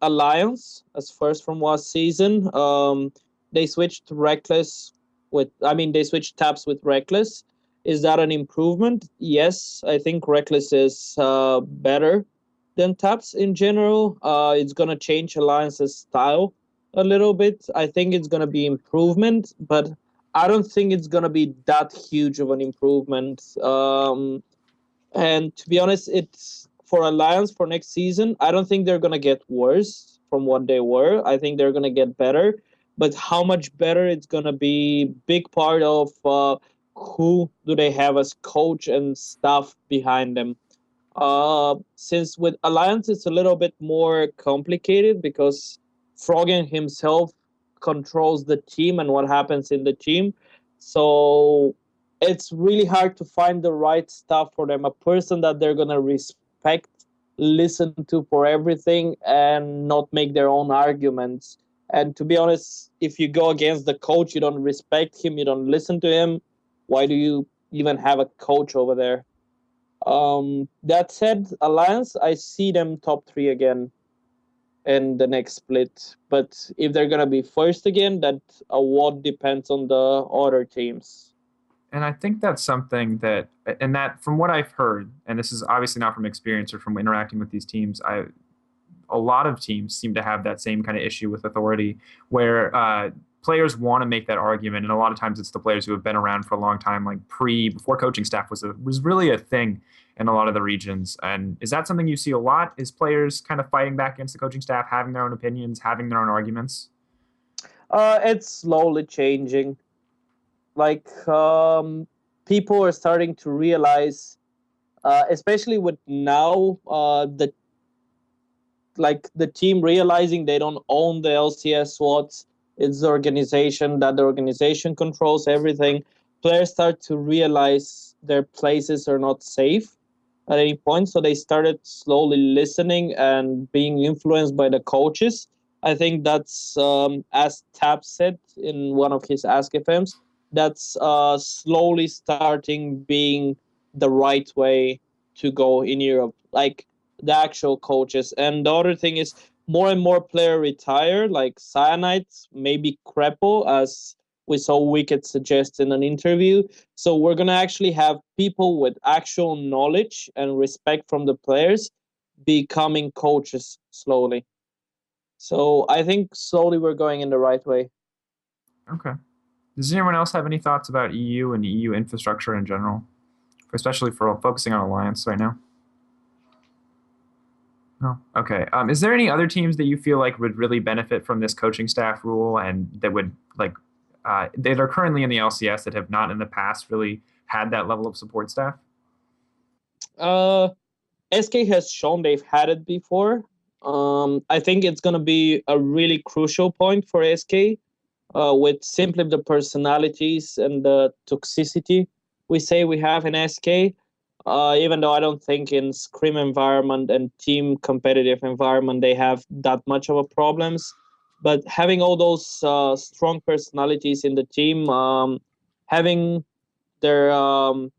Alliance as first from last season. They switched Reckless they switched Taps with Reckless. Is that an improvement? Yes, I think Reckless is better than Taps in general. It's gonna change Alliance's style a little bit. I think it's gonna be improvement, but I don't think it's gonna be that huge of an improvement. And to be honest, it's for Alliance for next season. I don't think they're gonna get worse from what they were. I think they're gonna get better. But how much better it's gonna be, big part of who do they have as coach and staff behind them. Since with Alliance it's a little bit more complicated because Froggen himself controls the team and what happens in the team. So it's really hard to find the right stuff for them, a person that they're gonna respect, listen to for everything, and not make their own arguments. And to be honest, if you go against the coach, you don't respect him, you don't listen to him, why do you even have a coach over there? That said, Alliance, I see them top 3 again in the next split. But if they're going to be first again, that a lot depends on the other teams. And I think that's something that from what I've heard, and this is obviously not from experience or from interacting with these teams, a lot of teams seem to have that same kind of issue with authority where players want to make that argument. And a lot of times it's the players who have been around for a long time, like before coaching staff was really a thing in a lot of the regions. And is that something you see a lot? Is players kind of fighting back against the coaching staff, having their own opinions, having their own arguments? It's slowly changing. Like, people are starting to realize, especially with now, the team realizing they don't own the LCS slots. It's the organization, that the organization controls everything. Players start to realize their places are not safe at any point. So they started slowly listening and being influenced by the coaches. I think that's, as Tap said in one of his Ask FMs, that's slowly starting being the right way to go in Europe. Like, the actual coaches. And the other thing is more and more players retire, like Cyanide, maybe Crepple, as we saw Wicked suggest in an interview. So we're going to actually have people with actual knowledge and respect from the players becoming coaches slowly. So I think slowly we're going in the right way. Okay. Does anyone else have any thoughts about EU and EU infrastructure in general, especially for focusing on Alliance right now? No. Okay. Is there any other teams that you feel like would really benefit from this coaching staff rule and that would that are currently in the LCS that have not in the past really had that level of support staff? SK has shown they've had it before. I think it's going to be a really crucial point for SK with simply the personalities and the toxicity we say we have in SK. Even though I don't think in scrim environment and team competitive environment they have that much of a problems, but having all those strong personalities in the team, having their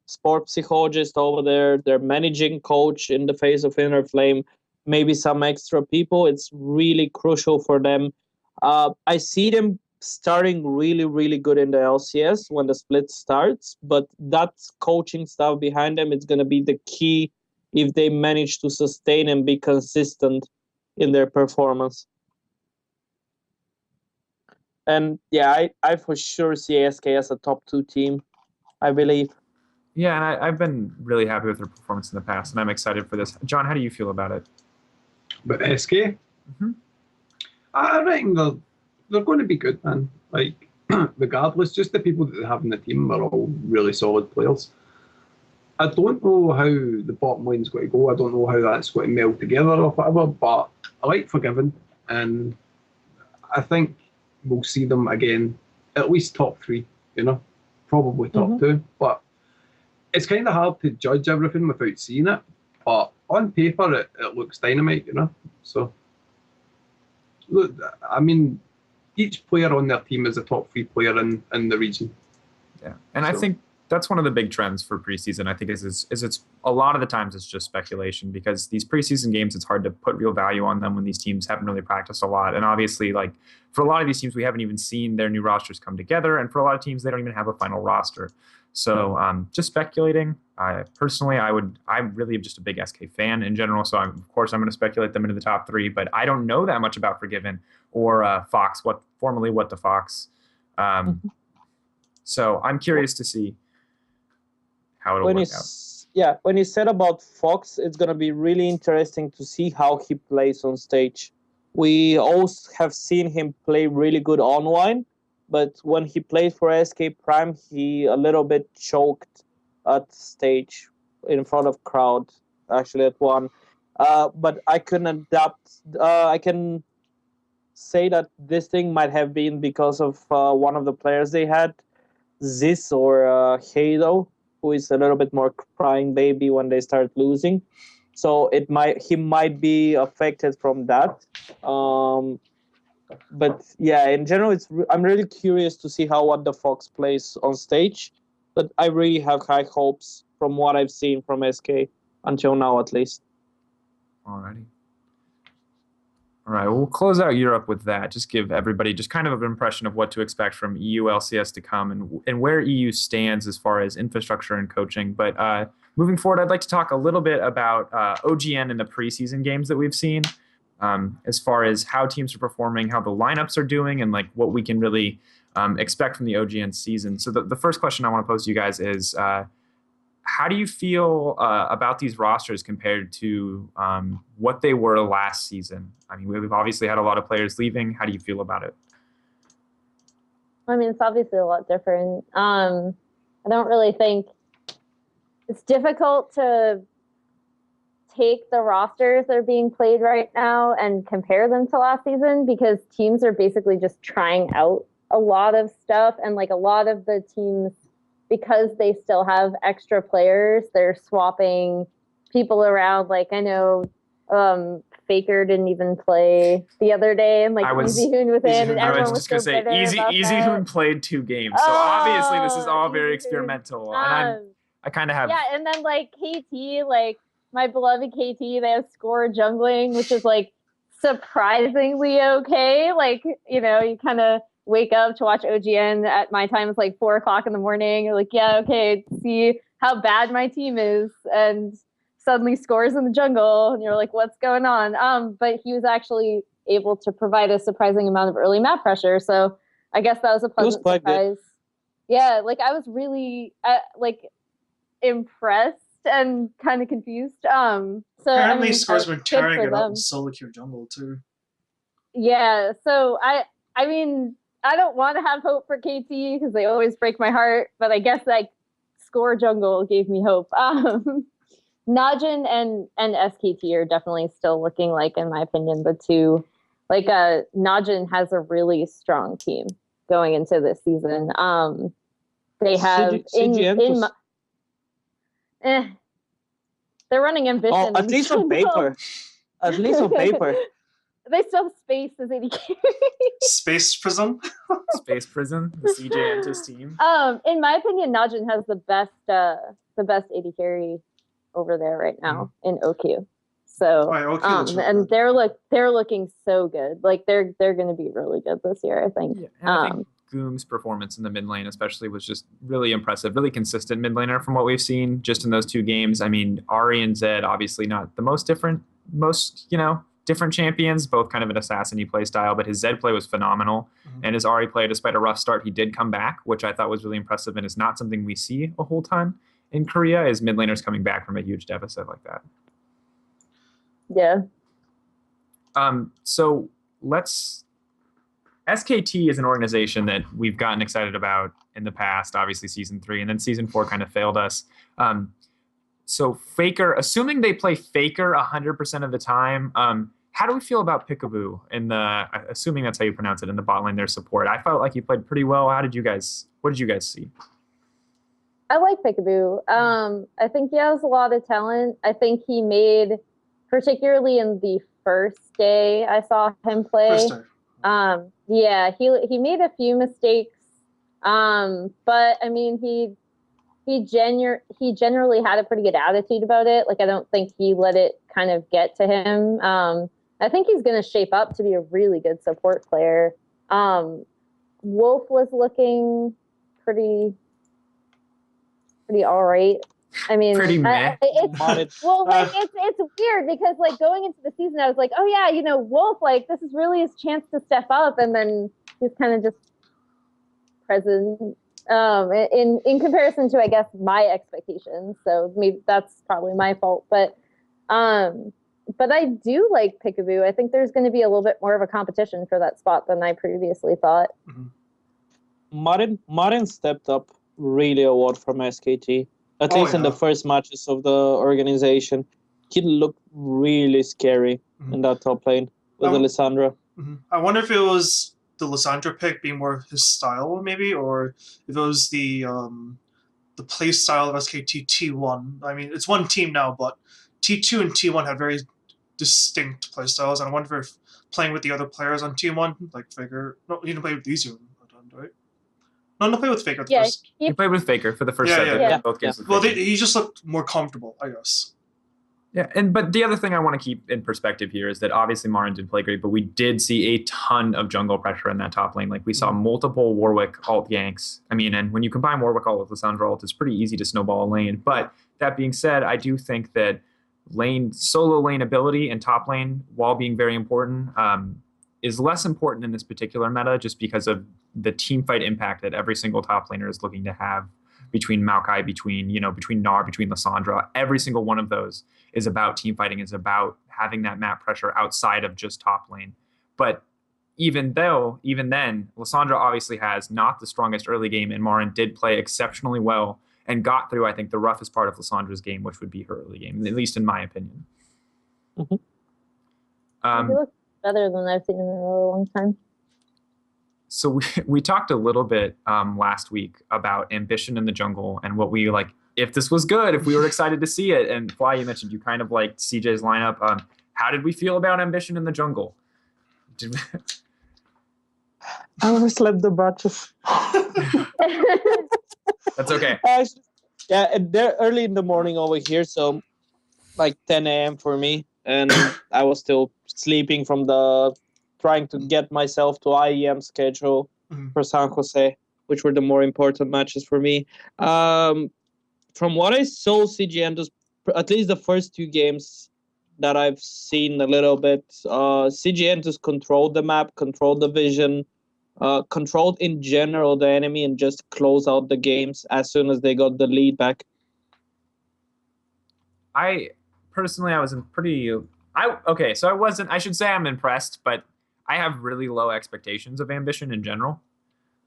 sport psychologist over there, their managing coach in the face of Inner Flame, maybe some extra people, it's really crucial for them. I see them starting really, really good in the LCS when the split starts, but that coaching stuff behind them is going to be the key if they manage to sustain and be consistent in their performance. And yeah, I for sure see SK as a top 2 team, I believe. Yeah, and I've been really happy with their performance in the past, and I'm excited for this. John, how do you feel about it? But SK, I reckon they're going to be good, man. Like, regardless, just the people that they have in the team are all really solid players. I don't know how the bottom lane's going to go. I don't know how that's going to meld together or whatever, but I like Forgiven, and I think we'll see them again, at least top 3, you know, probably top 2. But it's kind of hard to judge everything without seeing it. But on paper, it looks dynamite, you know. So, look, I mean, each player on their team is a top 3 player in the region. Yeah, and I think that's one of the big trends for preseason. I think is it's a lot of the times it's just speculation, because these preseason games, it's hard to put real value on them when these teams haven't really practiced a lot. And obviously, like for a lot of these teams, we haven't even seen their new rosters come together, and for a lot of teams, they don't even have a final roster. So just speculating. I'm really just a big SK fan in general. So of course I'm going to speculate them into the top 3, but I don't know that much about Forgiven or Fox, formerly What the Fox. So I'm curious to see how it'll work out. Yeah, when you said about Fox, it's going to be really interesting to see how he plays on stage. We also have seen him play really good online, but when he played for SK Prime, he a little bit choked at stage in front of crowd, actually at one. But I can adapt. I can say that this thing might have been because of one of the players they had, Ziz or Halo, who is a little bit more crying baby when they start losing. So he might be affected from that. But yeah, in general, I'm really curious to see how What the Fox plays on stage. But I really have high hopes from what I've seen from SK until now, at least. Alrighty. All right, we'll close out Europe with that. Just give everybody just kind of an impression of what to expect from EU LCS to come and where EU stands as far as infrastructure and coaching. But moving forward, I'd like to talk a little bit about OGN and the preseason games that we've seen, as far as how teams are performing, how the lineups are doing, and like what we can really expect from the OGN season. So the first question I want to pose to you guys is, how do you feel about these rosters compared to what they were last season? I mean, we've obviously had a lot of players leaving. How do you feel about it? I mean, it's obviously a lot different. I don't really think it's difficult to take the rosters that are being played right now and compare them to last season, because teams are basically just trying out a lot of stuff, and like a lot of the teams, because they still have extra players, they're swapping people around. Like I know Faker didn't even play the other day, and like Easyhoon was in, and everyone was just going to say Easyhoon played 2 games, so obviously this is all very experimental, and I kind of have and then like KT, like my beloved KT, they have score jungling, which is like surprisingly okay. Like, you know, you kind of wake up to watch OGN at my time. It's like 4:00 in the morning. You're like, yeah, okay, see how bad my team is, and suddenly scores in the jungle, and you're like, what's going on? But he was actually able to provide a surprising amount of early map pressure, so I guess that was a pleasant surprise. Good. Yeah, like I was really like impressed and kind of confused. So apparently, Score's been tearing it up in solo queue jungle too. Yeah, so I mean, I don't want to have hope for KT because they always break my heart, but I guess like Score jungle gave me hope. Najin and SKT are definitely still looking like, in my opinion, the two. Like, Najin has a really strong team going into this season. They have they're running Ambition. Oh, at least on paper. At least on paper. They still have Space as AD carry. Space Prism. Space Prison, the CJ Entus team. In my opinion, Najin has the best AD carry over there right now in OQ. So and they're looking so good. Like they're going to be really good this year, I think. Yeah, and I think Goom's performance in the mid lane especially was just really impressive, really consistent mid laner from what we've seen just in those two games. I mean, Ari and Zed obviously not the most different champions, both kind of an assassin-y play style, but his Zed play was phenomenal. And his Ari play, despite a rough start, he did come back, which I thought was really impressive and is not something we see a whole time in Korea, is mid laners coming back from a huge deficit like that. Yeah. So SKT is an organization that we've gotten excited about in the past, obviously season 3, and then season 4 kind of failed us. So Faker, assuming they play Faker 100% of the time, how do we feel about Peekaboo assuming that's how you pronounce it, in the bot lane, their support? I felt like he played pretty well. What did you guys see? I like Peekaboo. I think he has a lot of talent. I think he made, particularly in the first day I saw him play, he made a few mistakes. But I mean, he generally had a pretty good attitude about it. Like, I don't think he let it kind of get to him. I think he's going to shape up to be a really good support player. Wolf was looking pretty all right. I mean, pretty meh. It's weird because, like, going into the season, I was like, oh yeah, Wolf, like, this is really his chance to step up, and then he's kind of just present in comparison to, I guess, my expectations. So maybe that's probably my fault, but I do like Peekaboo. I think there's going to be a little bit more of a competition for that spot than I previously thought. Martin stepped up really a lot from SKT. At least in the first matches of the organization, he looked really scary in that top lane with Alessandra. I wonder if it was the Lissandra pick being more his style, maybe, or if it was the play style of SKT T1. I mean, it's one team now, but T2 and T1 had very distinct play styles, and I wonder if playing with the other players on T1, like Faker, no, you didn't play with these, right? No, play with Faker first. He played with Faker for the first set. Both games. Well, he just looked more comfortable, I guess. Yeah, but the other thing I want to keep in perspective here is that obviously Marin did play great, but we did see a ton of jungle pressure in that top lane. Like, we saw multiple Warwick ult yanks. I mean, and when you combine Warwick ult with Lissandra ult, it's pretty easy to snowball a lane. But that being said, I do think that solo lane ability in top lane, while being very important, is less important in this particular meta, just because of the team fight impact that every single top laner is looking to have between Maokai, between Gnar, between Lissandra. Every single one of those is about team fighting, is about having that map pressure outside of just top lane. But even then, Lissandra obviously has not the strongest early game, and Marin did play exceptionally well and got through, I think, the roughest part of Lissandra's game, which would be her early game, at least in my opinion. He looks better than I've seen him in a really long time. So we talked a little bit last week about ambition in the jungle and what we like, if this was good, if we were excited to see it. And Fly, you mentioned you kind of liked CJ's lineup. How did we feel about ambition in the jungle? I overslept the batches. That's okay. Yeah, they're early in the morning over here, so like 10 a.m. for me. And I was still sleeping from trying to get myself to IEM schedule for San Jose, which were the more important matches for me. From what I saw, CG Entus, at least the first two games that I've seen a little bit, CG Entus controlled the map, controlled the vision, controlled in general the enemy, and just close out the games as soon as they got the lead back. I wasn't pretty... I should say I'm impressed, but I have really low expectations of ambition in general.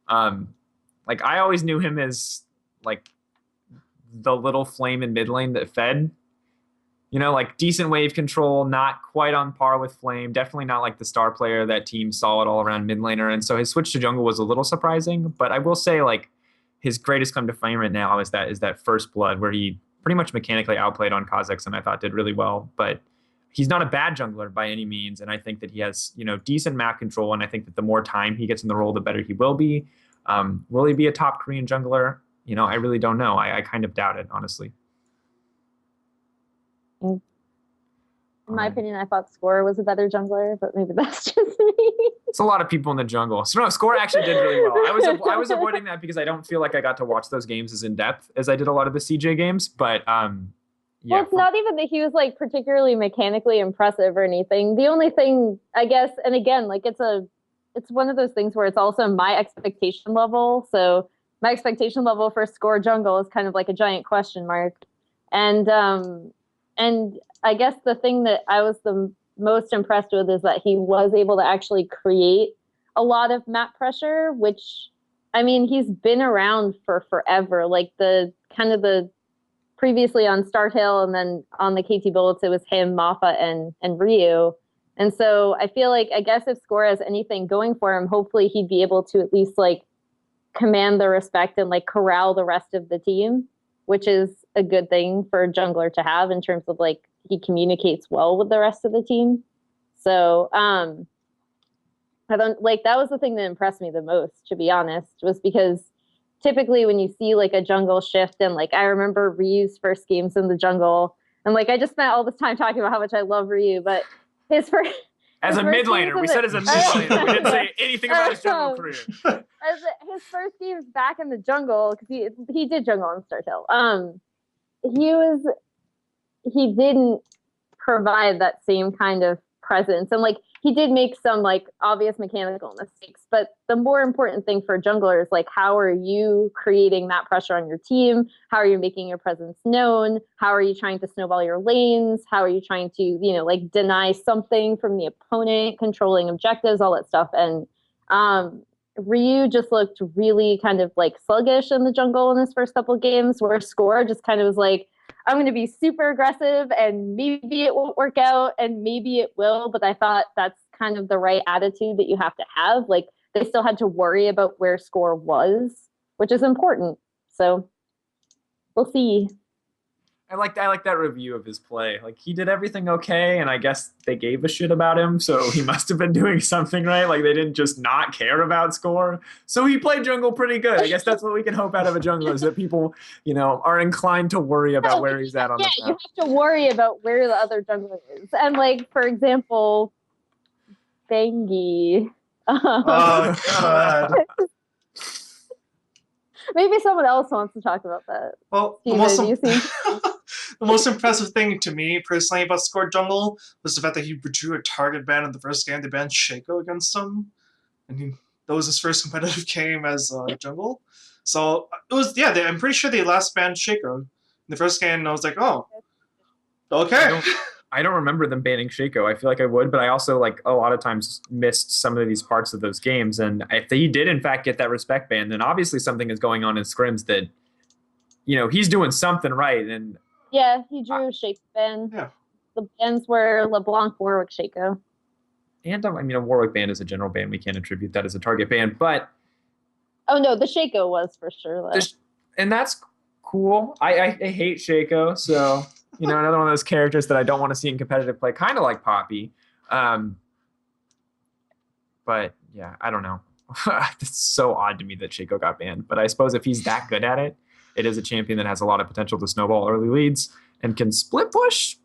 Like, I always knew him as like the little flame in mid lane that fed, like decent wave control, not quite on par with Flame, definitely not like the star player that team solid all around mid laner. And so his switch to jungle was a little surprising, but I will say like his greatest claim to fame right now is that first blood where he pretty much mechanically outplayed on Kha'Zix and I thought did really well, but he's not a bad jungler by any means. And I think that he has, decent map control. And I think that the more time he gets in the role, the better he will be. Will he be a top Korean jungler? I really don't know. I kind of doubt it, honestly. In my opinion, I thought Score was a better jungler, but maybe that's just me. It's a lot of people in the jungle. So no, Score actually did really well. I was avoiding that because I don't feel like I got to watch those games as in depth as I did a lot of the CJ games. But yeah. Well, it's not even that he was like particularly mechanically impressive or anything. The only thing, I guess, and again, like it's one of those things where it's also my expectation level. So my expectation level for Score jungle is kind of like a giant question mark. And I guess the thing that I was the most impressed with is that he was able to actually create a lot of map pressure, which, I mean, he's been around for forever. Like the previously on Start Hill and then on the KT Bullets, it was him, Mappa, and Ryu. And so I feel like, I guess if Score has anything going for him, hopefully he'd be able to at least like command the respect and like corral the rest of the team, which is a good thing for a jungler to have in terms of like he communicates well with the rest of the team. So I don't like that was the thing that impressed me the most, to be honest, was because typically when you see like a jungle shift and like I remember Ryu's first games in the jungle and like I just spent all this time talking about how much I love Ryu, but his first as a mid laner, we said as a mid laner, we didn't say anything about his jungle career. As his first games back in the jungle, because he did jungle on Start Hill. He didn't provide that same kind of presence, and like he did make some like obvious mechanical mistakes. But the more important thing for a jungler is like how are you creating that pressure on your team? How are you making your presence known? How are you trying to snowball your lanes? How are you trying to like deny something from the opponent, controlling objectives, all that stuff, and Ryu just looked really kind of like sluggish in the jungle in his first couple of games, where Score just kind of was like, I'm going to be super aggressive and maybe it won't work out and maybe it will. But I thought that's kind of the right attitude that you have to have. Like they still had to worry about where Score was, which is important. So we'll see. I like that review of his play. Like he did everything okay, and I guess they gave a shit about him, so he must have been doing something right. Like they didn't just not care about Score. So he played jungle pretty good. I guess that's what we can hope out of a jungler is that people, are inclined to worry about where he's at on the map. Yeah, you have to worry about where the other jungler is. And like, for example, Bengi. Oh god. Maybe someone else wants to talk about that. Well, Steven, the most impressive thing to me personally about Score Jungle was the fact that he drew a target ban in the first game. They banned Shaco against him, and that was his first competitive game as jungle. So it was I'm pretty sure they last banned Shaco in the first game. And I was like, oh, okay. I don't remember them banning Shaco. I feel like I would, but I also like a lot of times missed some of these parts of those games. And if he did in fact get that respect ban, then obviously something is going on in scrims that, he's doing something right. And yeah, he drew Shaco ban. Yeah. The bans were LeBlanc, Warwick, Shaco. And a Warwick ban is a general ban. We can't attribute that as a target ban, but oh no, the Shaco was for sure. And that's cool. I hate Shaco, so another one of those characters that I don't want to see in competitive play, kind of like Poppy. But yeah, I don't know. It's so odd to me that Shaco got banned, but I suppose if he's that good at it, it is a champion that has a lot of potential to snowball early leads and can split push.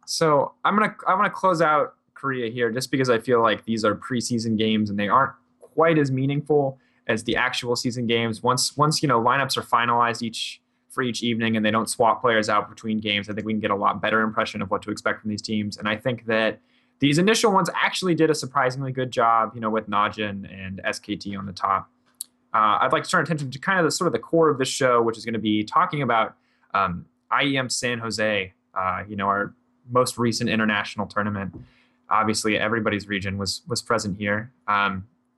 So I'm gonna close out Korea here just because I feel like these are preseason games and they aren't quite as meaningful as the actual season games. Once lineups are finalized for each evening and they don't swap players out between games, I think we can get a lot better impression of what to expect from these teams. And I think that these initial ones actually did a surprisingly good job, with Najin and SKT on the top. I'd like to turn attention to kind of the core of this show, which is going to be talking about IEM San Jose, our most recent international tournament. Obviously, everybody's region was present here.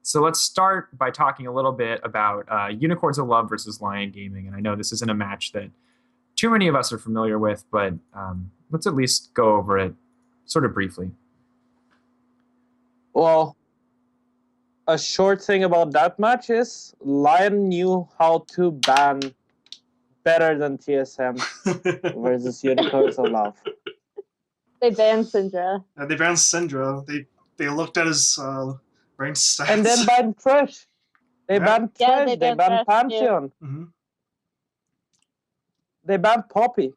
So let's start by talking a little bit about Unicorns of Love versus Lion Gaming. And I know this isn't a match that too many of us are familiar with, but let's at least go over it sort of briefly. Well, a short thing about that match is Lion knew how to ban better than TSM versus Unicorns of Love. They banned Syndra. And they banned Syndra. They looked at his range stats. And then banned Thresh. They Yeah. banned Yeah, Thresh, they they banned banned Thresh, too. Pantheon, Mhm. they banned Poppy.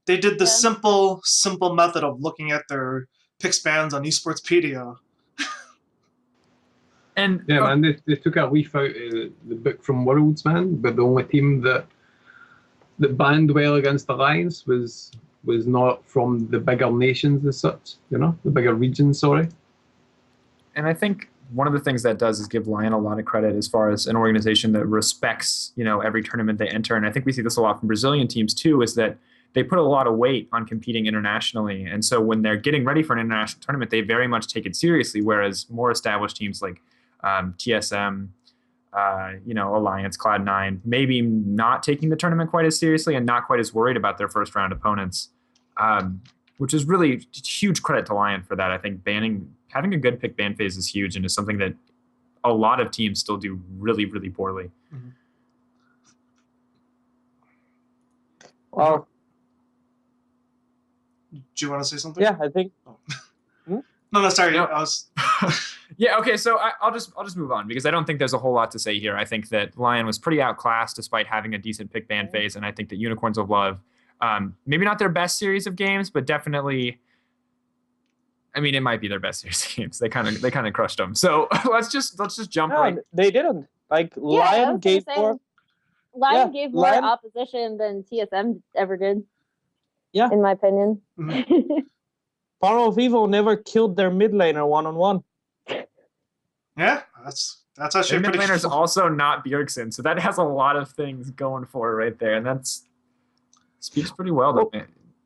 They did the Yeah. simple method of looking at their picks bans on Esportspedia. And Yeah, man, they took a leaf out of the book from Worlds, man. But the only team that banned well against the Alliance was not from the bigger nations as such, the bigger regions. Sorry. And I think one of the things that does is give Lion a lot of credit as far as an organization that respects, every tournament they enter. And I think we see this a lot from Brazilian teams too, is that they put a lot of weight on competing internationally. And so when they're getting ready for an international tournament, they very much take it seriously. Whereas more established teams like TSM, Alliance, Cloud9, maybe not taking the tournament quite as seriously and not quite as worried about their first round opponents, which is really huge credit to Lion for that. I think having a good pick ban phase is huge and is something that a lot of teams still do really, really poorly. Mm-hmm. Well, Do you want to say something? yeah, I think. No, sorry. No. I was. Yeah, okay, so I'll just move on because I don't think there's a whole lot to say here. I think that Lion was pretty outclassed despite having a decent pick ban phase, and I think that Unicorns of Love, maybe not their best series of games, but definitely, I mean, it might be their best series of games. They kind of crushed them. So let's just jump No, right. they didn't. Like, Lion gave more. Lion gave more Lion- opposition than TSM ever did. Yeah. In my opinion. Power of Evil never killed their mid laner one-on-one. Yeah, that's actually Their mid pretty laner's cool. also not Bjergsen, so that has a lot of things going for it right there, and that's speaks pretty well to me.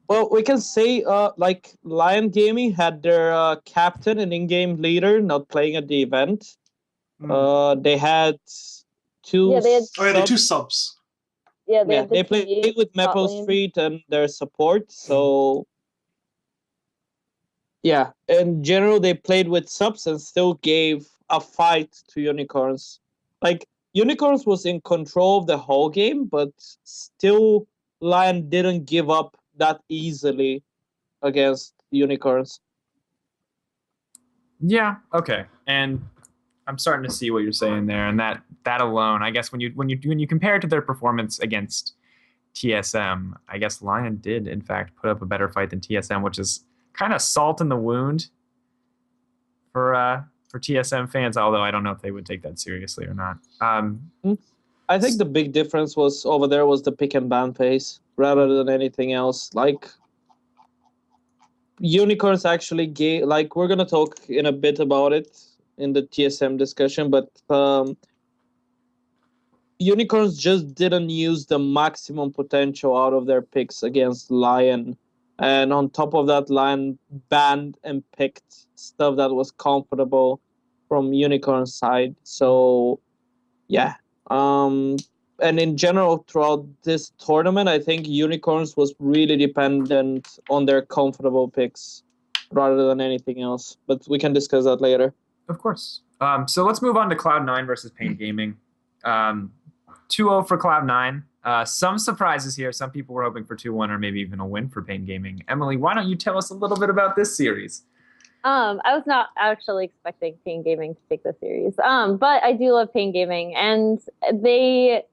Well, we can say, like, Lion Gaming had their captain and in-game leader not playing at the event. They had two. Yeah, they had- Oh yeah, they subs. two subs. Yeah, they, Yeah, had the they played TD with top Maple lane. Street and their support. So, yeah, in general, they played with subs and still gave a fight to Unicorns. Like, Unicorns was in control of the whole game, but still, Lion didn't give up that easily against Unicorns. Yeah, okay. And I'm starting to see what you're saying there, and that alone, I guess when you compare it to their performance against TSM, I guess Lion did in fact put up a better fight than TSM, which is kind of salt in the wound for TSM fans, although I don't know if they would take that seriously or not. I think the big difference was over there was the pick and ban phase rather than anything else. Like, Unicorns actually gave, like, we're gonna talk in a bit about it in the TSM discussion, but Unicorns just didn't use the maximum potential out of their picks against Lion. And on top of that, Lion banned and picked stuff that was comfortable from Unicorn's side. So, yeah. And in general, throughout this tournament, I think Unicorns was really dependent on their comfortable picks rather than anything else. But we can discuss that later. Of course. So let's move on to Cloud9 versus Pain Gaming. 2-0 for Cloud9. Some surprises here. Some people were hoping for 2-1 or maybe even a win for Pain Gaming. Emily, why don't you tell us a little bit about this series? I was not actually expecting Pain Gaming to take the series. But I do love Pain Gaming, and they,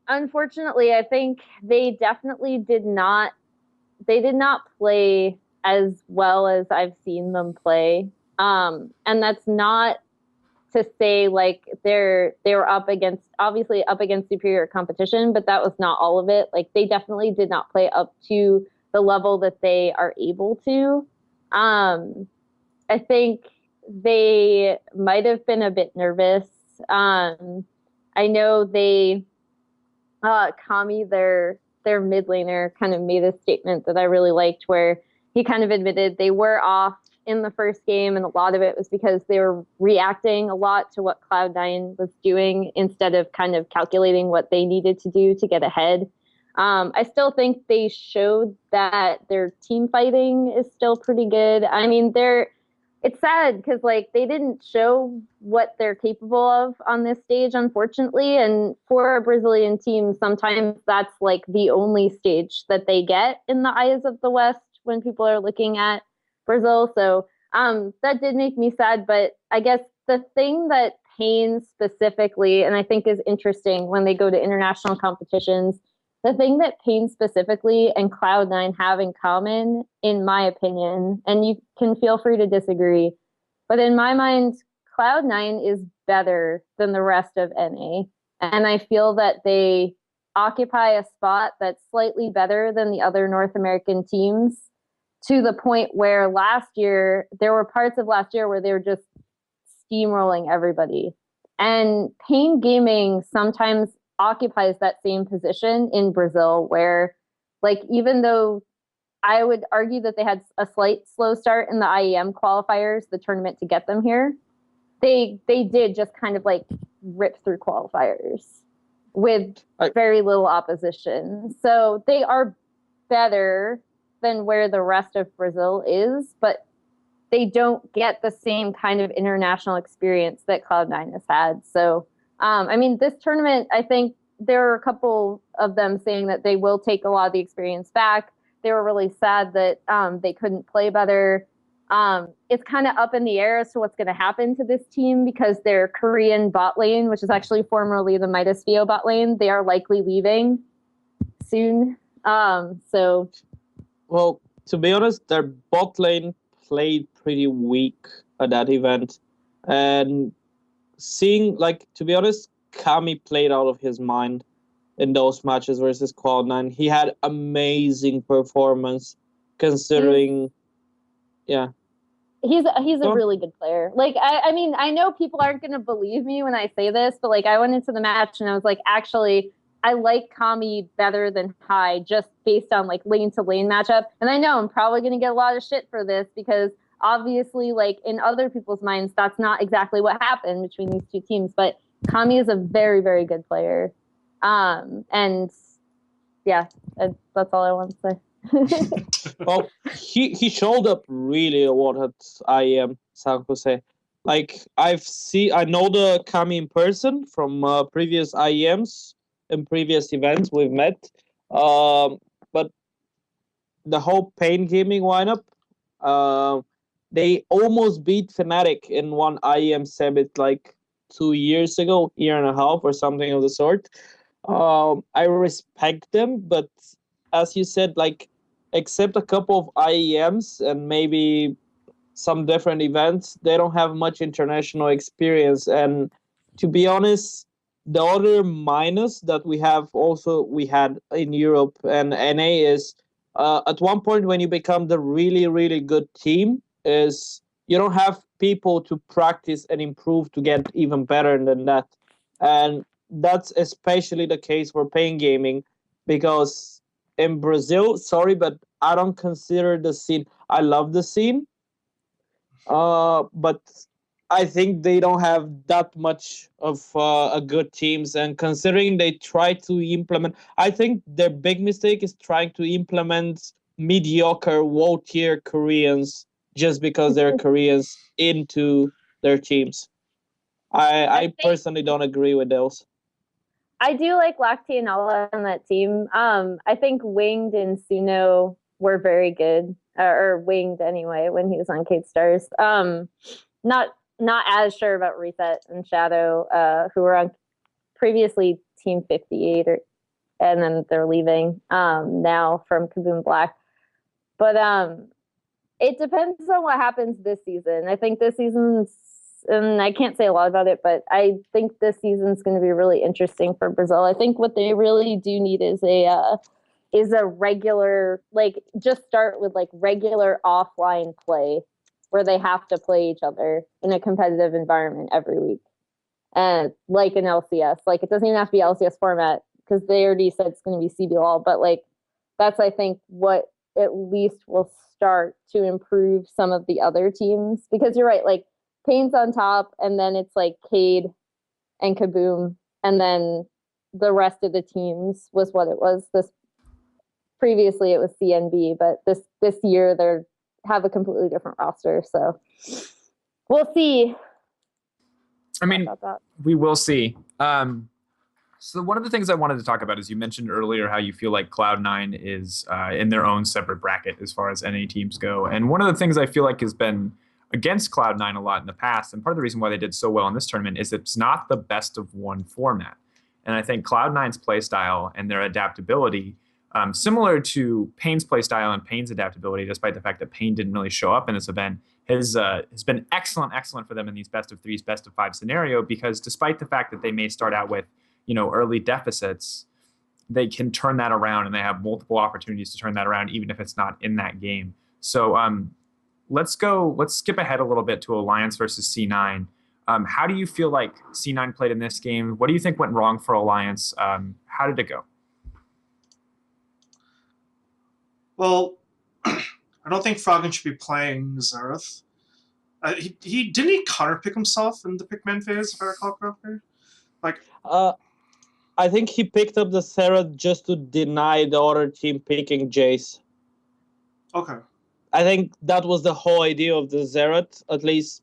unfortunately, I think they definitely did not play as well as I've seen them play. And that's not to say like they were obviously up against superior competition, but that was not all of it. Like, they definitely did not play up to the level that they are able to. I think they might have been a bit nervous. I know they, Kami, their mid laner, kind of made a statement that I really liked, where he kind of admitted they were off in the first game, and a lot of it was because they were reacting a lot to what Cloud9 was doing instead of kind of calculating what they needed to do to get ahead. I still think they showed that their team fighting is still pretty good. I mean, it's sad because like they didn't show what they're capable of on this stage, unfortunately. And for a Brazilian team, sometimes that's like the only stage that they get in the eyes of the West when people are looking at Brazil. So that did make me sad. But I guess the thing that Pain specifically, and I think is interesting when they go to international competitions, the thing that Pain specifically and Cloud9 have in common, in my opinion, and you can feel free to disagree, but in my mind, Cloud9 is better than the rest of NA. And I feel that they occupy a spot that's slightly better than the other North American teams, to the point where there were parts of last year where they were just steamrolling everybody. And Pain Gaming sometimes occupies that same position in Brazil, where like even though I would argue that they had a slight slow start in the IEM qualifiers, the tournament to get them here, they did just kind of like rip through qualifiers with very little opposition. So they are better than where the rest of Brazil is, but they don't get the same kind of international experience that Cloud9 has had. So I mean, this tournament, I think there were a couple of them saying that they will take a lot of the experience back. They were really sad that they couldn't play better. It's kind of up in the air as to what's going to happen to this team because their Korean bot lane, which is actually formerly the Midas Vio bot lane, they are likely leaving soon. Well, to be honest, their bot lane played pretty weak at that event. And seeing, like, to be honest, Kami played out of his mind in those matches versus Cloud9. He had amazing performance considering, yeah. He's a really good player. Like, I mean, I know people aren't going to believe me when I say this, but like I went into the match and I was like, actually, I like Kami better than Hai just based on like lane to lane matchup. And I know I'm probably going to get a lot of shit for this because obviously, like in other people's minds, that's not exactly what happened between these two teams. But Kami is a very, very good player. And yeah, that's all I want to say. Well, he showed up really a lot at IEM San Jose. Like I know the Kami in person from previous IEMs and previous events we've met. But the whole Pain Gaming lineup, they almost beat Fnatic in one IEM summit like 2 years ago, year and a half or something of the sort. I respect them, but as you said, like except a couple of IEMs and maybe some different events, they don't have much international experience. And to be honest, the other minus that we had in Europe and NA is at one point when you become the really, really good team is you don't have people to practice and improve to get even better than that. And that's especially the case for Pain Gaming because in Brazil, sorry, but I don't consider the scene. I love the scene, but I think they don't have that much of a good teams. And considering they try to implement, I think their big mistake is trying to implement mediocre, low-tier Koreans just because they're Koreans into their teams. I personally don't agree with those. I do like Lacti and Ala on that team. I think Winged and Suno were very good, or Winged anyway, when he was on Kate Stars. Not as sure about Reset and Shadow, who were on previously Team 58, and then they're leaving now from Kaboom Black. But it depends on what happens this season. I think this season's, and I can't say a lot about it, but I think this season's going to be really interesting for Brazil. I think what they really do need is a regular, like, just start with like regular offline play where they have to play each other in a competitive environment every week. And like an LCS, like it doesn't even have to be LCS format because they already said it's going to be CBLOL, but like that's, I think, what at least will start to improve some of the other teams. Because you're right, like Payne's on top, and then it's like Cade and Kaboom, and then the rest of the teams was what it was. This previously it was CNB, but this year they have a completely different roster. So we'll see. I mean, we will see. So one of the things I wanted to talk about is you mentioned earlier how you feel like Cloud9 is in their own separate bracket as far as NA teams go. And one of the things I feel like has been against Cloud9 a lot in the past, and part of the reason why they did so well in this tournament, is it's not the best of one format. And I think Cloud9's play style and their adaptability, similar to Payne's play style and Payne's adaptability, despite the fact that Payne didn't really show up in this event, has been excellent for them in these best of threes, best of five scenario, because despite the fact that they may start out with early deficits, they can turn that around, and they have multiple opportunities to turn that around, even if it's not in that game. So let's skip ahead a little bit to Alliance versus C9. How do you feel like C9 played in this game? What do you think went wrong for Alliance? How did it go? Well, I don't think Froggen should be playing Xerath. He didn't he counterpick himself in the pickman phase, if I recall correctly? I think he picked up the Xerath just to deny the other team picking Jace. Okay. I think that was the whole idea of the Xerath. At least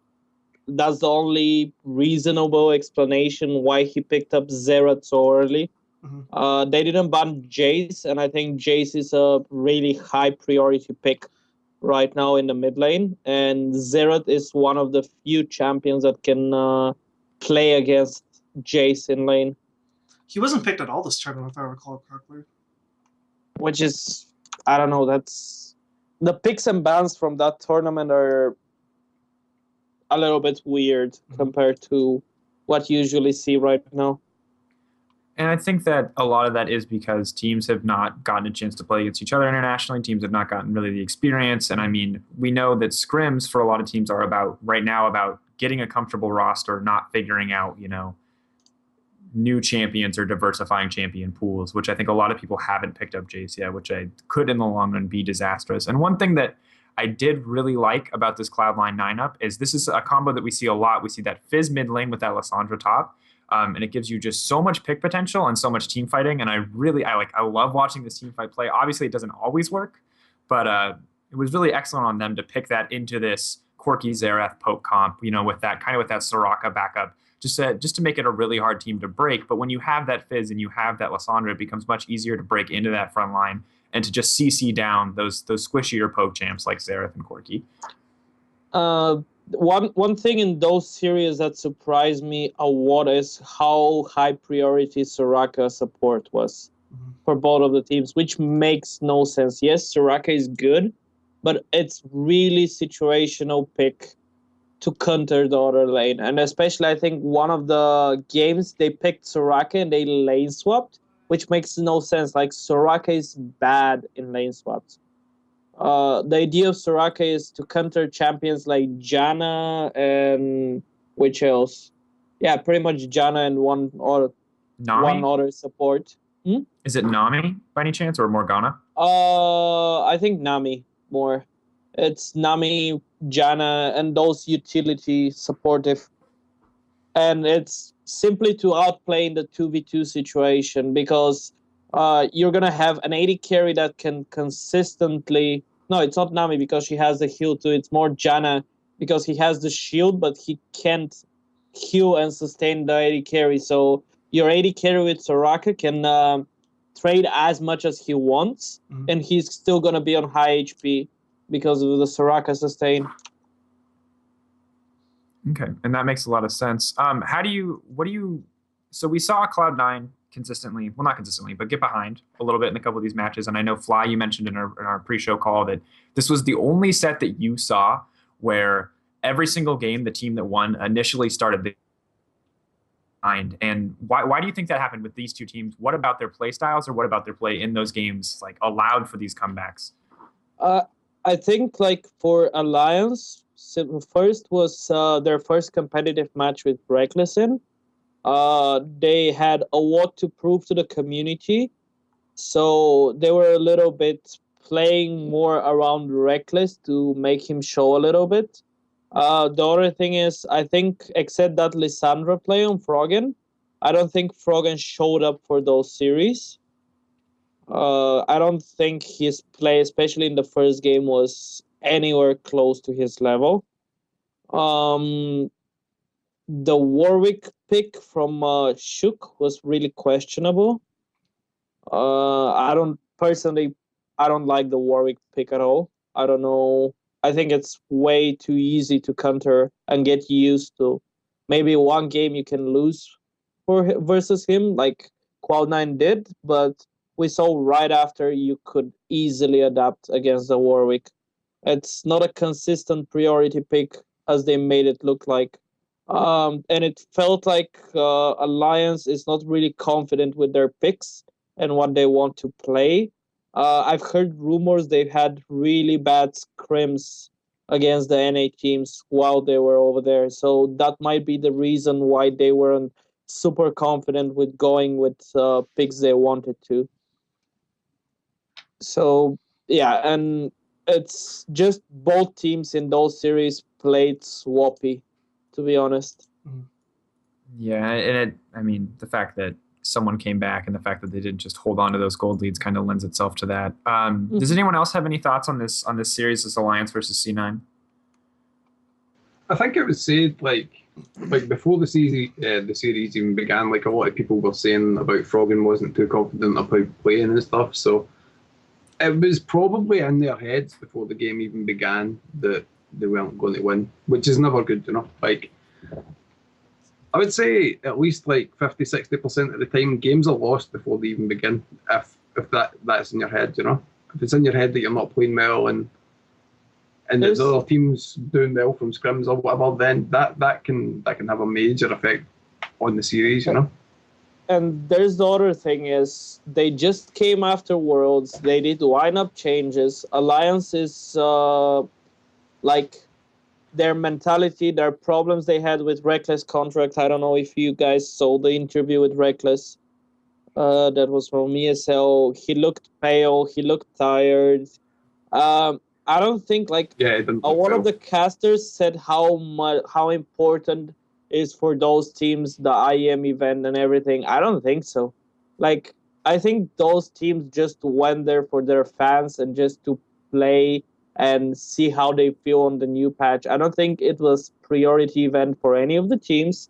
that's the only reasonable explanation why he picked up Xerath so early. Mm-hmm. They didn't ban Jace, and I think Jace is a really high priority pick right now in the mid lane. And Xerath is one of the few champions that can play against Jace in lane. He wasn't picked at all this tournament, if I recall correctly. Which is, I don't know, that's... The picks and bans from that tournament are a little bit weird compared to what you usually see right now. And I think that a lot of that is because teams have not gotten a chance to play against each other internationally. Teams have not gotten really the experience. And I mean, we know that scrims for a lot of teams are about getting a comfortable roster, not figuring out, new champions or diversifying champion pools, which I think a lot of people haven't picked up Jace yet, which I could in the long run be disastrous. And one thing that I did really like about this Cloud9 lineup is this is a combo that we see a lot. We see that Fizz mid lane with that Lissandra top. And it gives you just so much pick potential and so much team fighting. And I love watching this team fight play. Obviously, it doesn't always work, but it was really excellent on them to pick that into this Corki Xerath poke comp, with that Soraka backup, just to make it a really hard team to break. But when you have that Fizz and you have that Lissandra, it becomes much easier to break into that front line and to just CC down those squishier poke champs like Xerath and Corki. One thing in those series that surprised me a lot is how high priority Soraka support was for both of the teams, which makes no sense. Yes, Soraka is good, but it's really situational pick to counter the other lane. And especially, I think one of the games they picked Soraka and they lane swapped, which makes no sense. Like, Soraka is bad in lane swaps. The idea of Soraka is to counter champions like Janna and which else? Yeah, pretty much Janna and one other support. Is it Nami by any chance, or Morgana? I think Nami more. It's Nami, Janna, and those utility supportive. And it's simply to outplay in the 2v2 situation, because you're going to have an AD carry that can consistently... No, it's not Nami because she has the heal too. It's more Janna because he has the shield, but he can't heal and sustain the AD carry. So your AD carry with Soraka can trade as much as he wants, and he's still going to be on high HP because of the Soraka sustain. Okay, and that makes a lot of sense. So we saw Cloud9 consistently, well, not consistently, but get behind a little bit in a couple of these matches. And I know, Fly, you mentioned in our pre-show call that this was the only set that you saw where every single game, the team that won initially started behind. And why do you think that happened with these two teams? What about their play styles, or what about their play in those games allowed for these comebacks? I think for Alliance, first was their first competitive match with Recklessin. They had a lot to prove to the community, so they were a little bit playing more around Reckless to make him show a little bit. The other thing is, I think, except that Lissandra play on Froggen, I don't think Froggen showed up for those series. I don't think his play, especially in the first game, was anywhere close to his level. The Warwick pick from Shook was really questionable. I don't like the Warwick pick at all. I don't know. I think it's way too easy to counter and get used to. Maybe one game you can lose versus him, like Cloud9 did, but we saw right after you could easily adapt against the Warwick. It's not a consistent priority pick as they made it look like. And it felt like Alliance is not really confident with their picks and what they want to play. I've heard rumors they've had really bad scrims against the NA teams while they were over there. So that might be the reason why they weren't super confident with going with picks they wanted to. So, yeah, and it's just both teams in those series played swappy, to be honest. Yeah, and the fact that someone came back and the fact that they didn't just hold on to those gold leads kind of lends itself to that. Does anyone else have any thoughts on this series, this Alliance versus C9? I think it was said like before the series even began, like a lot of people were saying about Froggen wasn't too confident about playing and stuff. So it was probably in their heads before the game even began that they weren't going to win, which is never good, Like, I would say at least like 50-60% of the time games are lost before they even begin. If that's in your head, If it's in your head that you're not playing well and there's other teams doing well from scrims or whatever, then that can have a major effect on the series, And there's the other thing is they just came after Worlds. They did lineup changes. Alliance is like their mentality, their problems they had with Reckless contract. I don't know if you guys saw the interview with Reckless. That was from ESL. He looked pale. He looked tired. I don't think one of the casters said how important is for those teams the IEM event and everything. I don't think so. Like, I think those teams just went there for their fans and just to play and see how they feel on the new patch. I don't think it was priority event for any of the teams.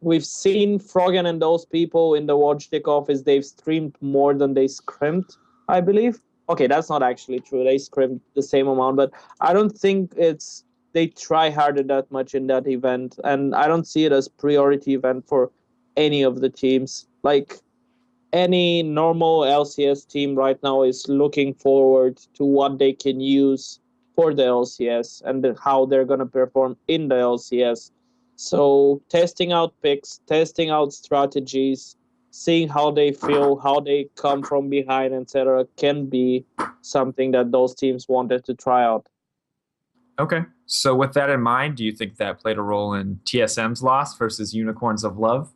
We've seen Froggen and those people in the Watchstick office, they've streamed more than they scrimmed, I believe. Okay, that's not actually true. They scrimmed the same amount, but I don't think they try harder that much in that event, and I don't see it as priority event for any of the teams. Like, any normal LCS team right now is looking forward to what they can use for the LCS and how they're going to perform in the LCS. So testing out picks, testing out strategies, seeing how they feel, how they come from behind, etc., can be something that those teams wanted to try out. Okay. So with that in mind, do you think that played a role in TSM's loss versus Unicorns of Love?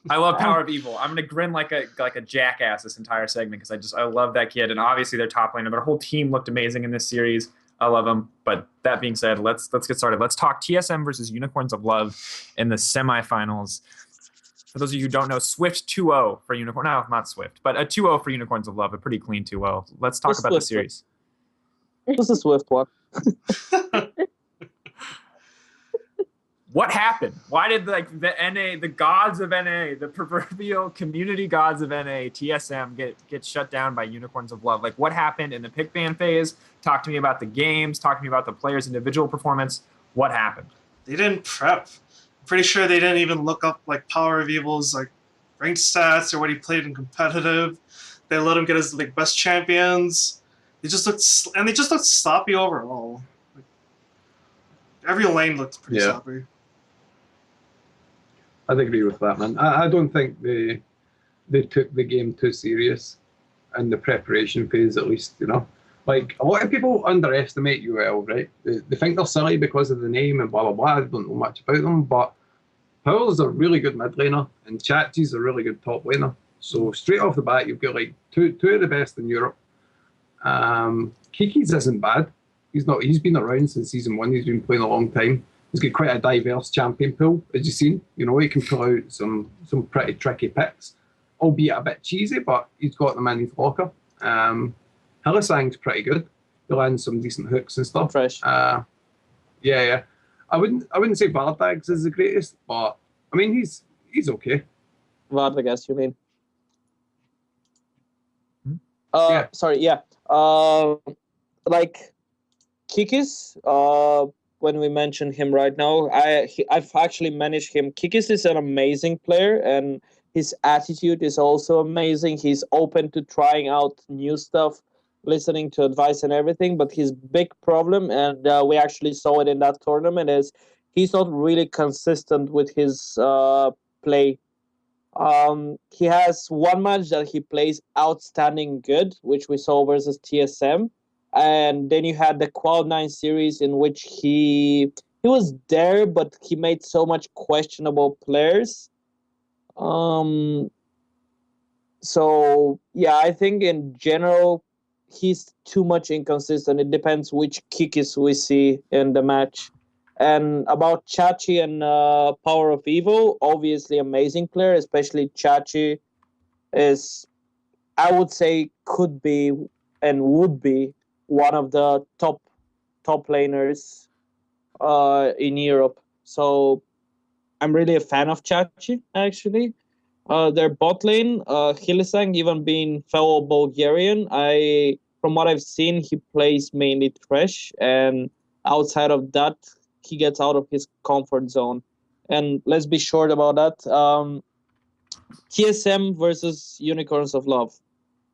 I love Power of Evil. I'm gonna grin like a jackass this entire segment because I love that kid, and obviously their top laner, their whole team looked amazing in this series. I love them. But that being said, let's get started. Let's talk TSM versus Unicorns of Love in the semifinals. For those of you who don't know, Swift 2-0 for Unicorn. No, not Swift, but a 2-0 for Unicorns of Love, a pretty clean 2-0. Let's talk about the series. This is a Swift one. What happened? Why did the NA, the gods of NA, the proverbial community gods of NA, TSM, get shut down by Unicorns of Love? Like, what happened in the pick ban phase? Talk to me about the games. Talk to me about the players' individual performance. What happened? They didn't prep. I'm pretty sure they didn't even look up like Power of Evil's like ranked stats or what he played in competitive. They let him get his like best champions. They just looked sloppy overall. Like, every lane looked pretty sloppy. I'd agree with that, man. I don't think they took the game too serious in the preparation phase, at least, Like, a lot of people underestimate UL, right? They think they're silly because of the name and blah, blah, blah. I don't know much about them, but Powell's a really good mid laner, and Chachi's a really good top laner. So straight off the bat, you've got like two of the best in Europe. Kiki's isn't bad. He's been around since season 1. He's been playing a long time. He's got quite a diverse champion pool, as you've seen. You know, he can pull out some pretty tricky picks, albeit a bit cheesy, but he's got them in his locker. Hylissang's pretty good. He lands some decent hooks and stuff. Fresh. Yeah. I wouldn't say Vardags is the greatest, but I mean he's okay. Vardagas, you mean? Yeah. Sorry, yeah. Like Kikis, when we mentioned him right now, I've actually managed him. Kikis is an amazing player, and his attitude is also amazing. He's open to trying out new stuff, listening to advice and everything. But his big problem, and we actually saw it in that tournament, is he's not really consistent with his play. He has one match that he plays outstanding good, which we saw versus TSM. And then you had the Cloud9 series in which he was there, but he made so much questionable players. So yeah, I think in general he's too much inconsistent. It depends which Kikis we see in the match. And about Chachi and Power of Evil, obviously amazing player, especially Chachi is, I would say, could be and would be one of the top laners in Europe. So I'm really a fan of Chachi, actually. Their bot lane, Hylissang, even being fellow Bulgarian, from what I've seen, he plays mainly Thresh, and outside of that, he gets out of his comfort zone. And let's be short about that. TSM versus Unicorns of Love.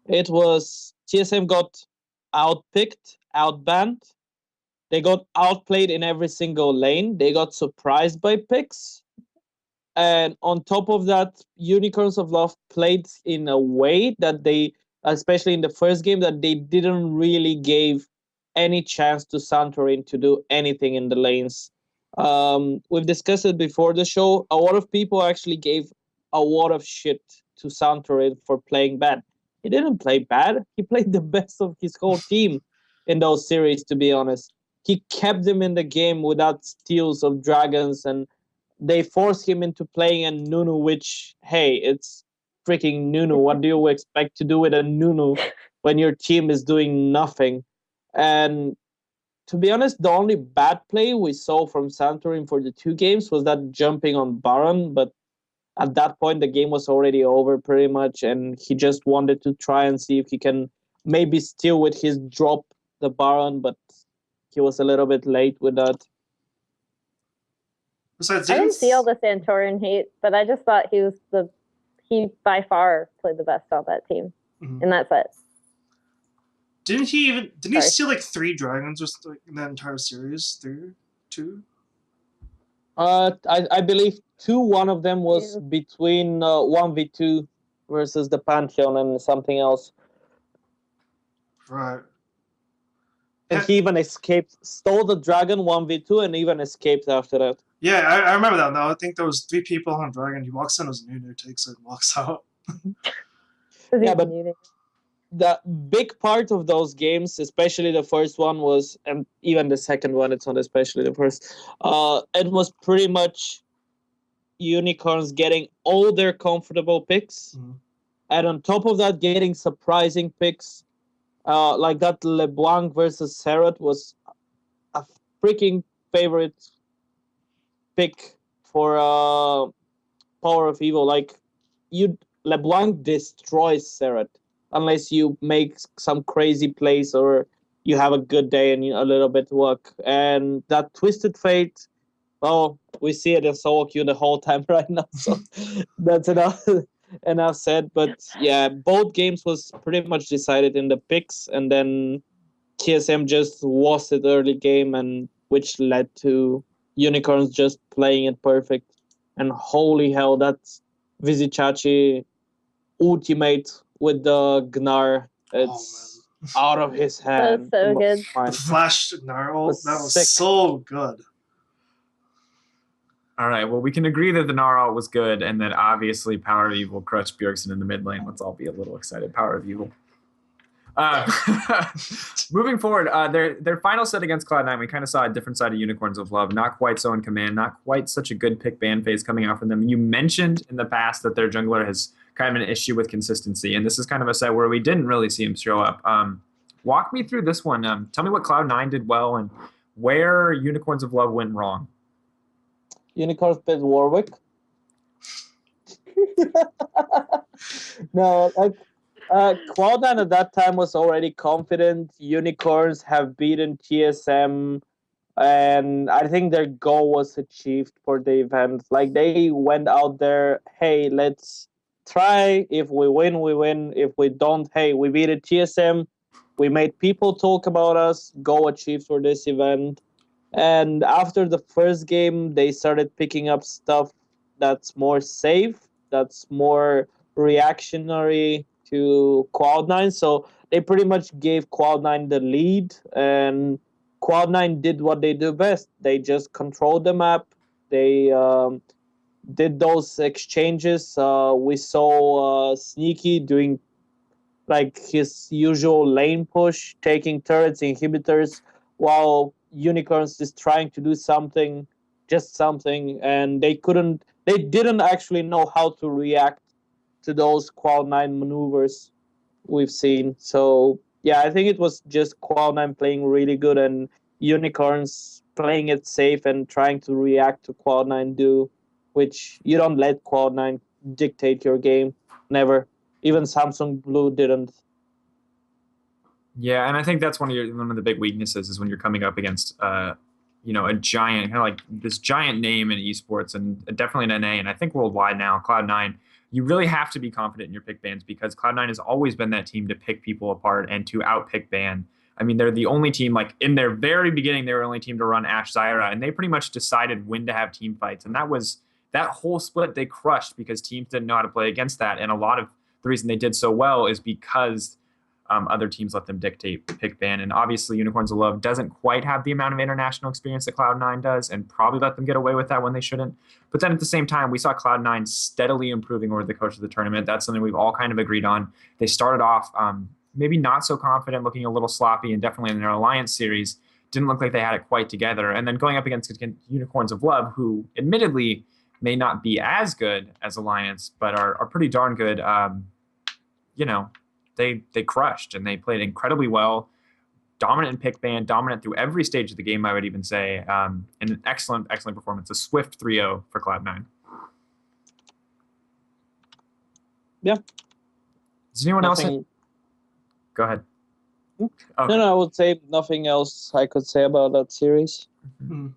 It was TSM got outpicked, outbanned. They got outplayed in every single lane. They got surprised by picks. And on top of that, Unicorns of Love played in a way that they, especially in the first game, that they didn't really give any chance to Santorin to do anything in the lanes. We've discussed it before the show. A lot of people actually gave a lot of shit to Santorin for playing bad. He didn't play bad. He played the best of his whole team in those series, to be honest. He kept them in the game without steals of dragons, and they forced him into playing a Nunu, which, hey, it's freaking Nunu. What do you expect to do with a Nunu when your team is doing nothing? And to be honest, the only bad play we saw from Santorin for the 2 games was that jumping on Baron, but at that point the game was already over pretty much, and he just wanted to try and see if he can maybe steal with his drop the Baron, but he was a little bit late with that. Besides, I didn't see all the Santorin hate, but I just thought he by far played the best on that team in that set. Didn't he steal like 3 dragons just like in that entire series? 2? I believe 2. One of them was between 1v2 versus the Pantheon and something else. Right. And he even stole the dragon 1v2 and even escaped after that. Yeah, I remember that now. I think there was 3 people on dragon. He walks in as Nunu, takes it, and walks out. Yeah, but the big part of those games, especially the first one, was, and even the second one, it's not especially the first, it was pretty much Unicorns getting all their comfortable picks, and on top of that, getting surprising picks. Like that LeBlanc versus Serret was a freaking favorite pick for Power of Evil. Like, LeBlanc destroys Serret unless you make some crazy plays or you have a good day and a little bit of luck. And that Twisted Fate, well, we see it in solo queue the whole time right now, so that's enough said. But yeah, both games was pretty much decided in the picks, and then TSM just lost it early game, and which led to Unicorns just playing it perfect. And holy hell, that's Vizichachi ultimate with the Gnar. It's out of his hand. That was so good. The flash Gnar ult, that was sick. so good. All right. Well, we can agree that the Gnar ult was good, and that obviously Power of Evil crushed Bjergsen in the mid lane. Let's all be a little excited. Power of Evil. Moving forward, their final set against Cloud9, we kind of saw a different side of Unicorns of Love. Not quite so in command, not quite such a good pick ban phase coming out from them. You mentioned in the past that their jungler has kind of an issue with consistency, and this is kind of a set where we didn't really see him show up. Walk me through this one. Tell me what Cloud9 did well and where Unicorns of Love went wrong. Unicorns played Warwick. No, like Cloud9 at that time was already confident. Unicorns have beaten TSM, and I think their goal was achieved for the event. Like they went out there, hey, let's try. If we win, we win. If we don't, hey, we beat a TSM. We made people talk about us. Go achieve for this event. And after the first game, they started picking up stuff that's more safe, that's more reactionary to Cloud9. So they pretty much gave Cloud9 the lead, and Cloud9 did what they do best. They just controlled the map. They did those exchanges. We saw Sneaky doing like his usual lane push, taking turrets, inhibitors, while Unicorns is trying to do something, just something, and they didn't actually know how to react to those Cloud9 maneuvers we've seen. So yeah, I think it was just Cloud9 playing really good and Unicorns playing it safe and trying to react to Cloud9 do, which you don't let Cloud9 dictate your game. Never. Even Samsung Blue didn't. Yeah, and I think that's one of the big weaknesses is when you're coming up against a giant, kind of like this giant name in esports and definitely in NA, and I think worldwide now, Cloud9. You really have to be confident in your pick bans because Cloud9 has always been that team to pick people apart and to outpick ban. I mean, they're the only team, like in their very beginning, they were the only team to run Ashe Zyra, and they pretty much decided when to have team fights. And that whole split they crushed because teams didn't know how to play against that. And a lot of the reason they did so well is because other teams let them dictate pick ban. And obviously Unicorns of Love doesn't quite have the amount of international experience that Cloud9 does and probably let them get away with that when they shouldn't. But then at the same time, we saw Cloud9 steadily improving over the course of the tournament. That's something we've all kind of agreed on. They started off maybe not so confident, looking a little sloppy, and definitely in their Alliance series, didn't look like they had it quite together. And then going up against Unicorns of Love, who admittedly may not be as good as Alliance, but are pretty darn good, they crushed and they played incredibly well, dominant in pick ban, dominant through every stage of the game, I would even say, and an excellent performance, a swift 3-0 for Cloud9. Yeah. Does anyone else? Go ahead. Okay. No, I would say nothing else I could say about that series. Hmm.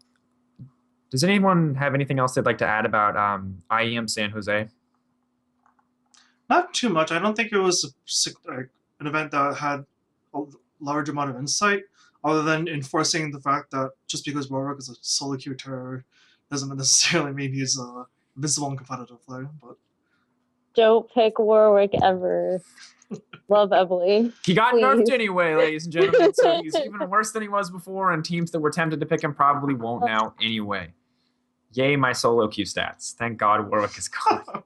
Does anyone have anything else they'd like to add about IEM San Jose? Not too much. I don't think it was an event that had a large amount of insight, other than enforcing the fact that just because Warwick is a solo queue terror doesn't necessarily mean he's invincible and competitive play. But don't pick Warwick ever. Love Emily. He got Please. nerfed anyway, ladies and gentlemen, so he's even worse than he was before, and teams that were tempted to pick him probably won't now anyway. Yay, my solo queue stats. Thank God Warwick is gone.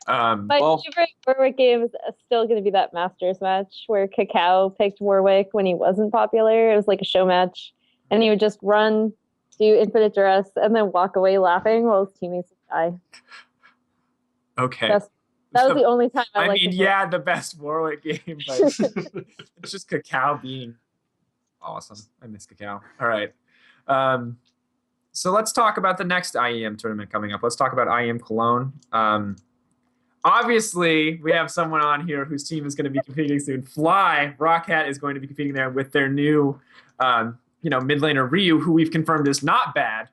My favorite Warwick game is still going to be that Masters match where Cacao picked Warwick when he wasn't popular. It was like a show match, and he would just run, do infinite duress, and then walk away laughing while his teammates would die. Okay. That was the only time I liked it. The best Warwick game, but it's just Cacao being awesome. I miss Cacao. All right. So let's talk about the next IEM tournament coming up. Let's talk about IEM Cologne. Obviously, we have someone on here whose team is going to be competing soon. Fly, Rockhat is going to be competing there with their new, mid laner Ryu, who we've confirmed is not bad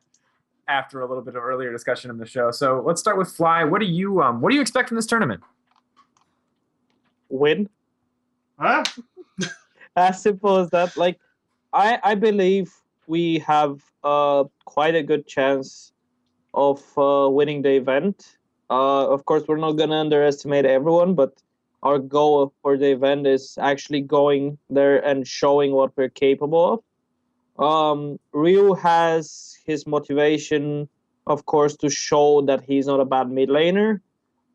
after a little bit of earlier discussion in the show. So let's start with Fly. What do you expect from this tournament? Win. Huh? As simple as that. Like, I believe we have quite a good chance of winning the event. Of course, we're not going to underestimate everyone, but our goal for the event is actually going there and showing what we're capable Ryu has his motivation, of course, to show that he's not a bad mid laner.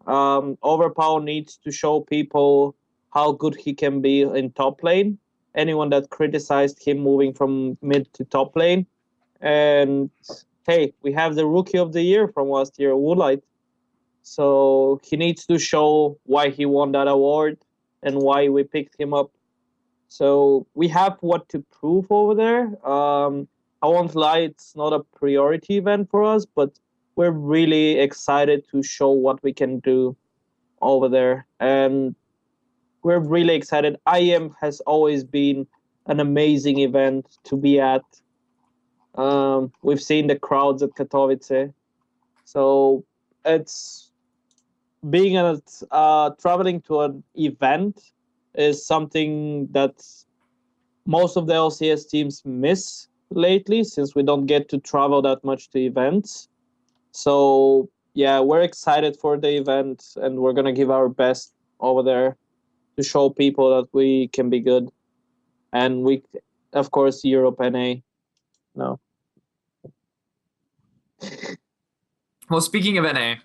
Overpower needs to show people how good he can be in top lane. Anyone that criticized him moving from mid to top lane. And hey, we have the rookie of the year from last year, Woolite. So he needs to show why he won that award and why we picked him up. So we have what to prove over there. I won't lie, it's not a priority event for us, but we're really excited to show what we can do over there. And we're really excited. IEM has always been an amazing event to be at. We've seen the crowds at Katowice. So it's being traveling to an event is something that most of the LCS teams miss lately, since we don't get to travel that much to events. So yeah, we're excited for the event, and we're gonna give our best over there to show people that we can be good. And we, of course, Europe NA. No. Well, speaking of NA,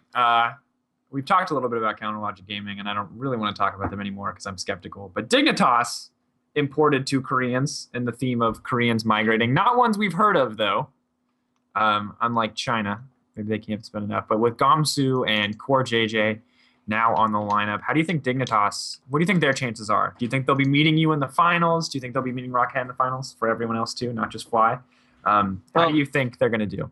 we've talked a little bit about Counterlogic Gaming, and I don't really want to talk about them anymore because I'm skeptical. But Dignitas imported 2 Koreans in the theme of Koreans migrating. Not ones we've heard of, though, unlike China. Maybe they can't spend enough. But with Gamsu and Core JJ now on the lineup, how do you think Dignitas, what do you think their chances are? Do you think they'll be meeting you in the finals? Do you think they'll be meeting Rocket in the finals for everyone else too, not just Fly? How do you think they're going to do?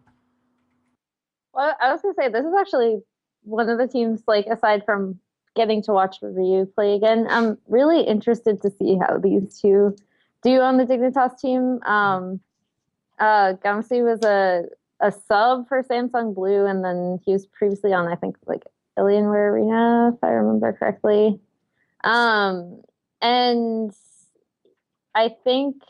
Well, I was going to say, this is actually one of the teams, like, aside from getting to watch Ryu play again, I'm really interested to see how these two do on the Dignitas team. Gamsi was a sub for Samsung Blue, and then he was previously on, I think, like, Alienware Arena, if I remember correctly. And I think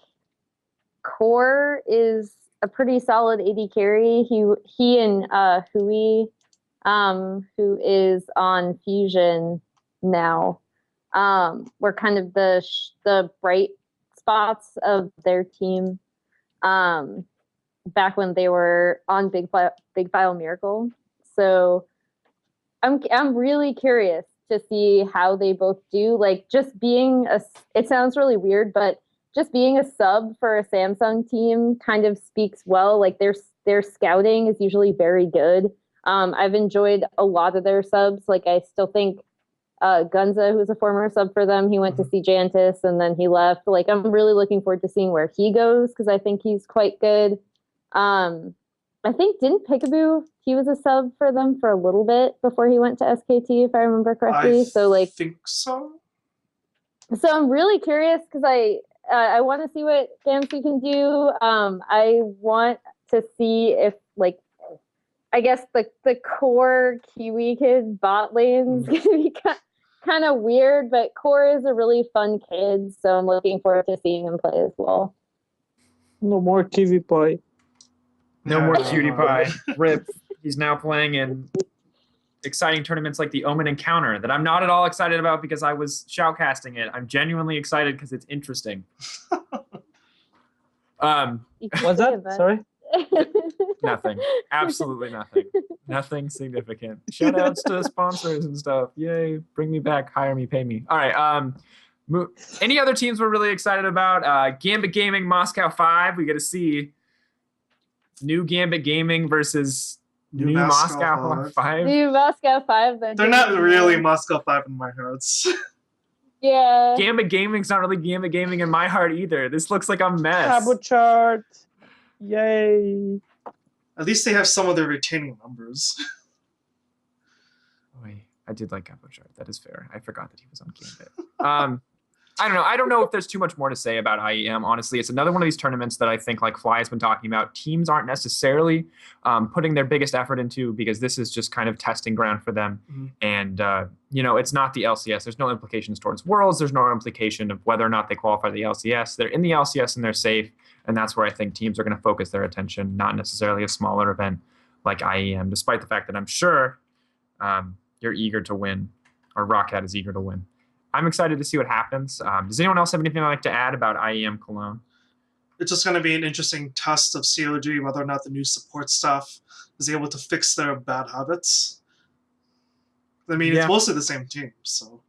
Core is a pretty solid AD carry. He and Hui, who is on Fusion now, were kind of the bright spots of their team back when they were on Big File Miracle. So I'm really curious to see how they both do. Like, just being it sounds really weird, but just being a sub for a Samsung team kind of speaks well. Like, their scouting is usually very good. I've enjoyed a lot of their subs. Like, I still think Gunza, who's a former sub for them, he went to see Jantis and then he left. Like, I'm really looking forward to seeing where he goes, because I think he's quite good. I think, didn't Peekaboo, he was a sub for them for a little bit before he went to SKT, if I remember correctly. I think so. So I'm really curious, because I want to see what Gamsi can do. I want to see if, like, I guess the core Kiwi kid bot lane's going to be kind of weird, but Core is a really fun kid, so I'm looking forward to seeing him play as well. No more Kiwi Pie. No more Cutie Pie. RIP. He's now playing in exciting tournaments like the Omen Encounter that I'm not at all excited about because I was shoutcasting it. I'm genuinely excited because it's interesting. What's that? Sorry? Nothing. Absolutely nothing. Nothing significant. Shout outs to sponsors and stuff. Yay. Bring me back. Hire me. Pay me. All right. Any other teams we're really excited about? Gambit Gaming Moscow 5. We get to see new Gambit Gaming versus new Moscow 5. New Moscow 5. They're not really Moscow 5 in my hearts. Yeah. Gambit Gaming's not really Gambit Gaming in my heart either. This looks like a mess. Cabo chart. Yay. At least they have some of their retaining numbers. Wait, I did like Cabo chart. That is fair. I forgot that he was on Gambit. I don't know. I don't know if there's too much more to say about IEM. Honestly, it's another one of these tournaments that I think, like Fly has been talking about, teams aren't necessarily putting their biggest effort into, because this is just kind of testing ground for them. Mm-hmm. And, it's not the LCS. There's no implications towards Worlds. There's no implication of whether or not they qualify the LCS. They're in the LCS and they're safe. And that's where I think teams are going to focus their attention, not necessarily a smaller event like IEM, despite the fact that I'm sure you're eager to win, or Rocket is eager to win. I'm excited to see what happens. Does anyone else have anything they'd like to add about IEM Cologne? it's just going to be an interesting test of CLG, whether or not the new support staff is able to fix their bad habits. I mean, it's mostly the same team, so.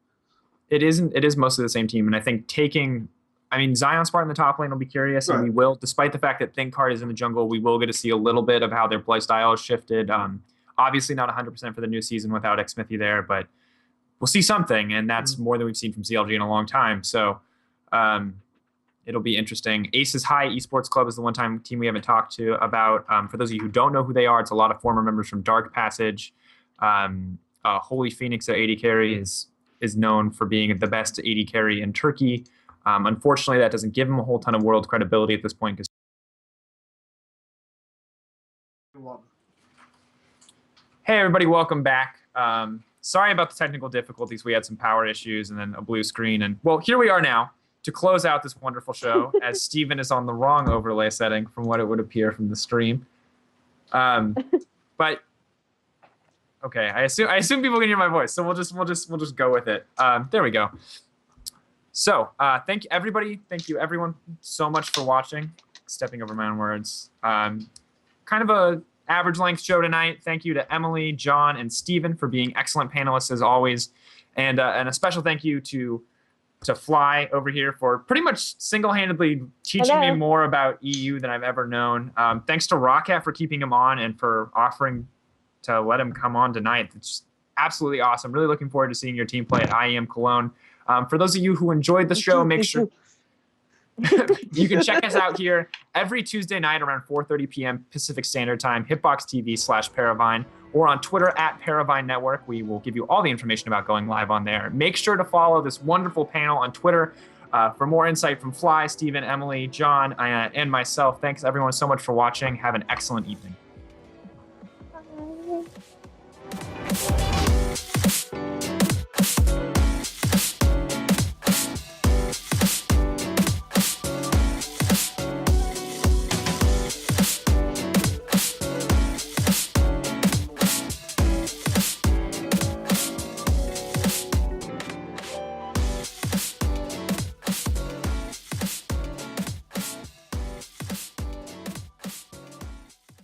It is mostly the same team, and I think Zion Smart in the top lane will be curious, and we will, despite the fact that ThinkCard is in the jungle, we will get to see a little bit of how their play style has shifted. Obviously not 100% for the new season without Xmithie there, but we'll see something, and that's more than we've seen from CLG in a long time. So it'll be interesting. Aces High Esports Club is the one-time team we haven't talked to about. For those of you who don't know who they are, it's a lot of former members from Dark Passage. Holy Phoenix, their AD carry, is known for being the best AD carry in Turkey. Unfortunately, that doesn't give him a whole ton of world credibility at this point. Hey, everybody, welcome back. Sorry about the technical difficulties. We had some power issues and then a blue screen. And, well, here we are now to close out this wonderful show as Steven is on the wrong overlay setting from what it would appear from the stream. But... okay, I assume people can hear my voice, so we'll just go with it. There we go. So, thank you everybody. Thank you everyone so much for watching. Stepping over my own words. Kind of a average length show tonight. Thank you to Emily, John, and Steven for being excellent panelists as always, and a special thank you to Fly over here for pretty much single-handedly teaching me more about EU than I've ever known. Thanks to Rocket for keeping him on and for offering to let him come on tonight. It's absolutely awesome. Really looking forward to seeing your team play at IEM Cologne. For those of you who enjoyed the show, make sure you can check us out here every Tuesday night around 4:30 p.m. Pacific Standard Time, Hitbox TV/Paravine, or on Twitter at Paravine Network. We will give you all the information about going live on there. Make sure to follow this wonderful panel on Twitter for more insight from Fly, Steven, Emily, John, and myself. Thanks everyone so much for watching. Have an excellent evening.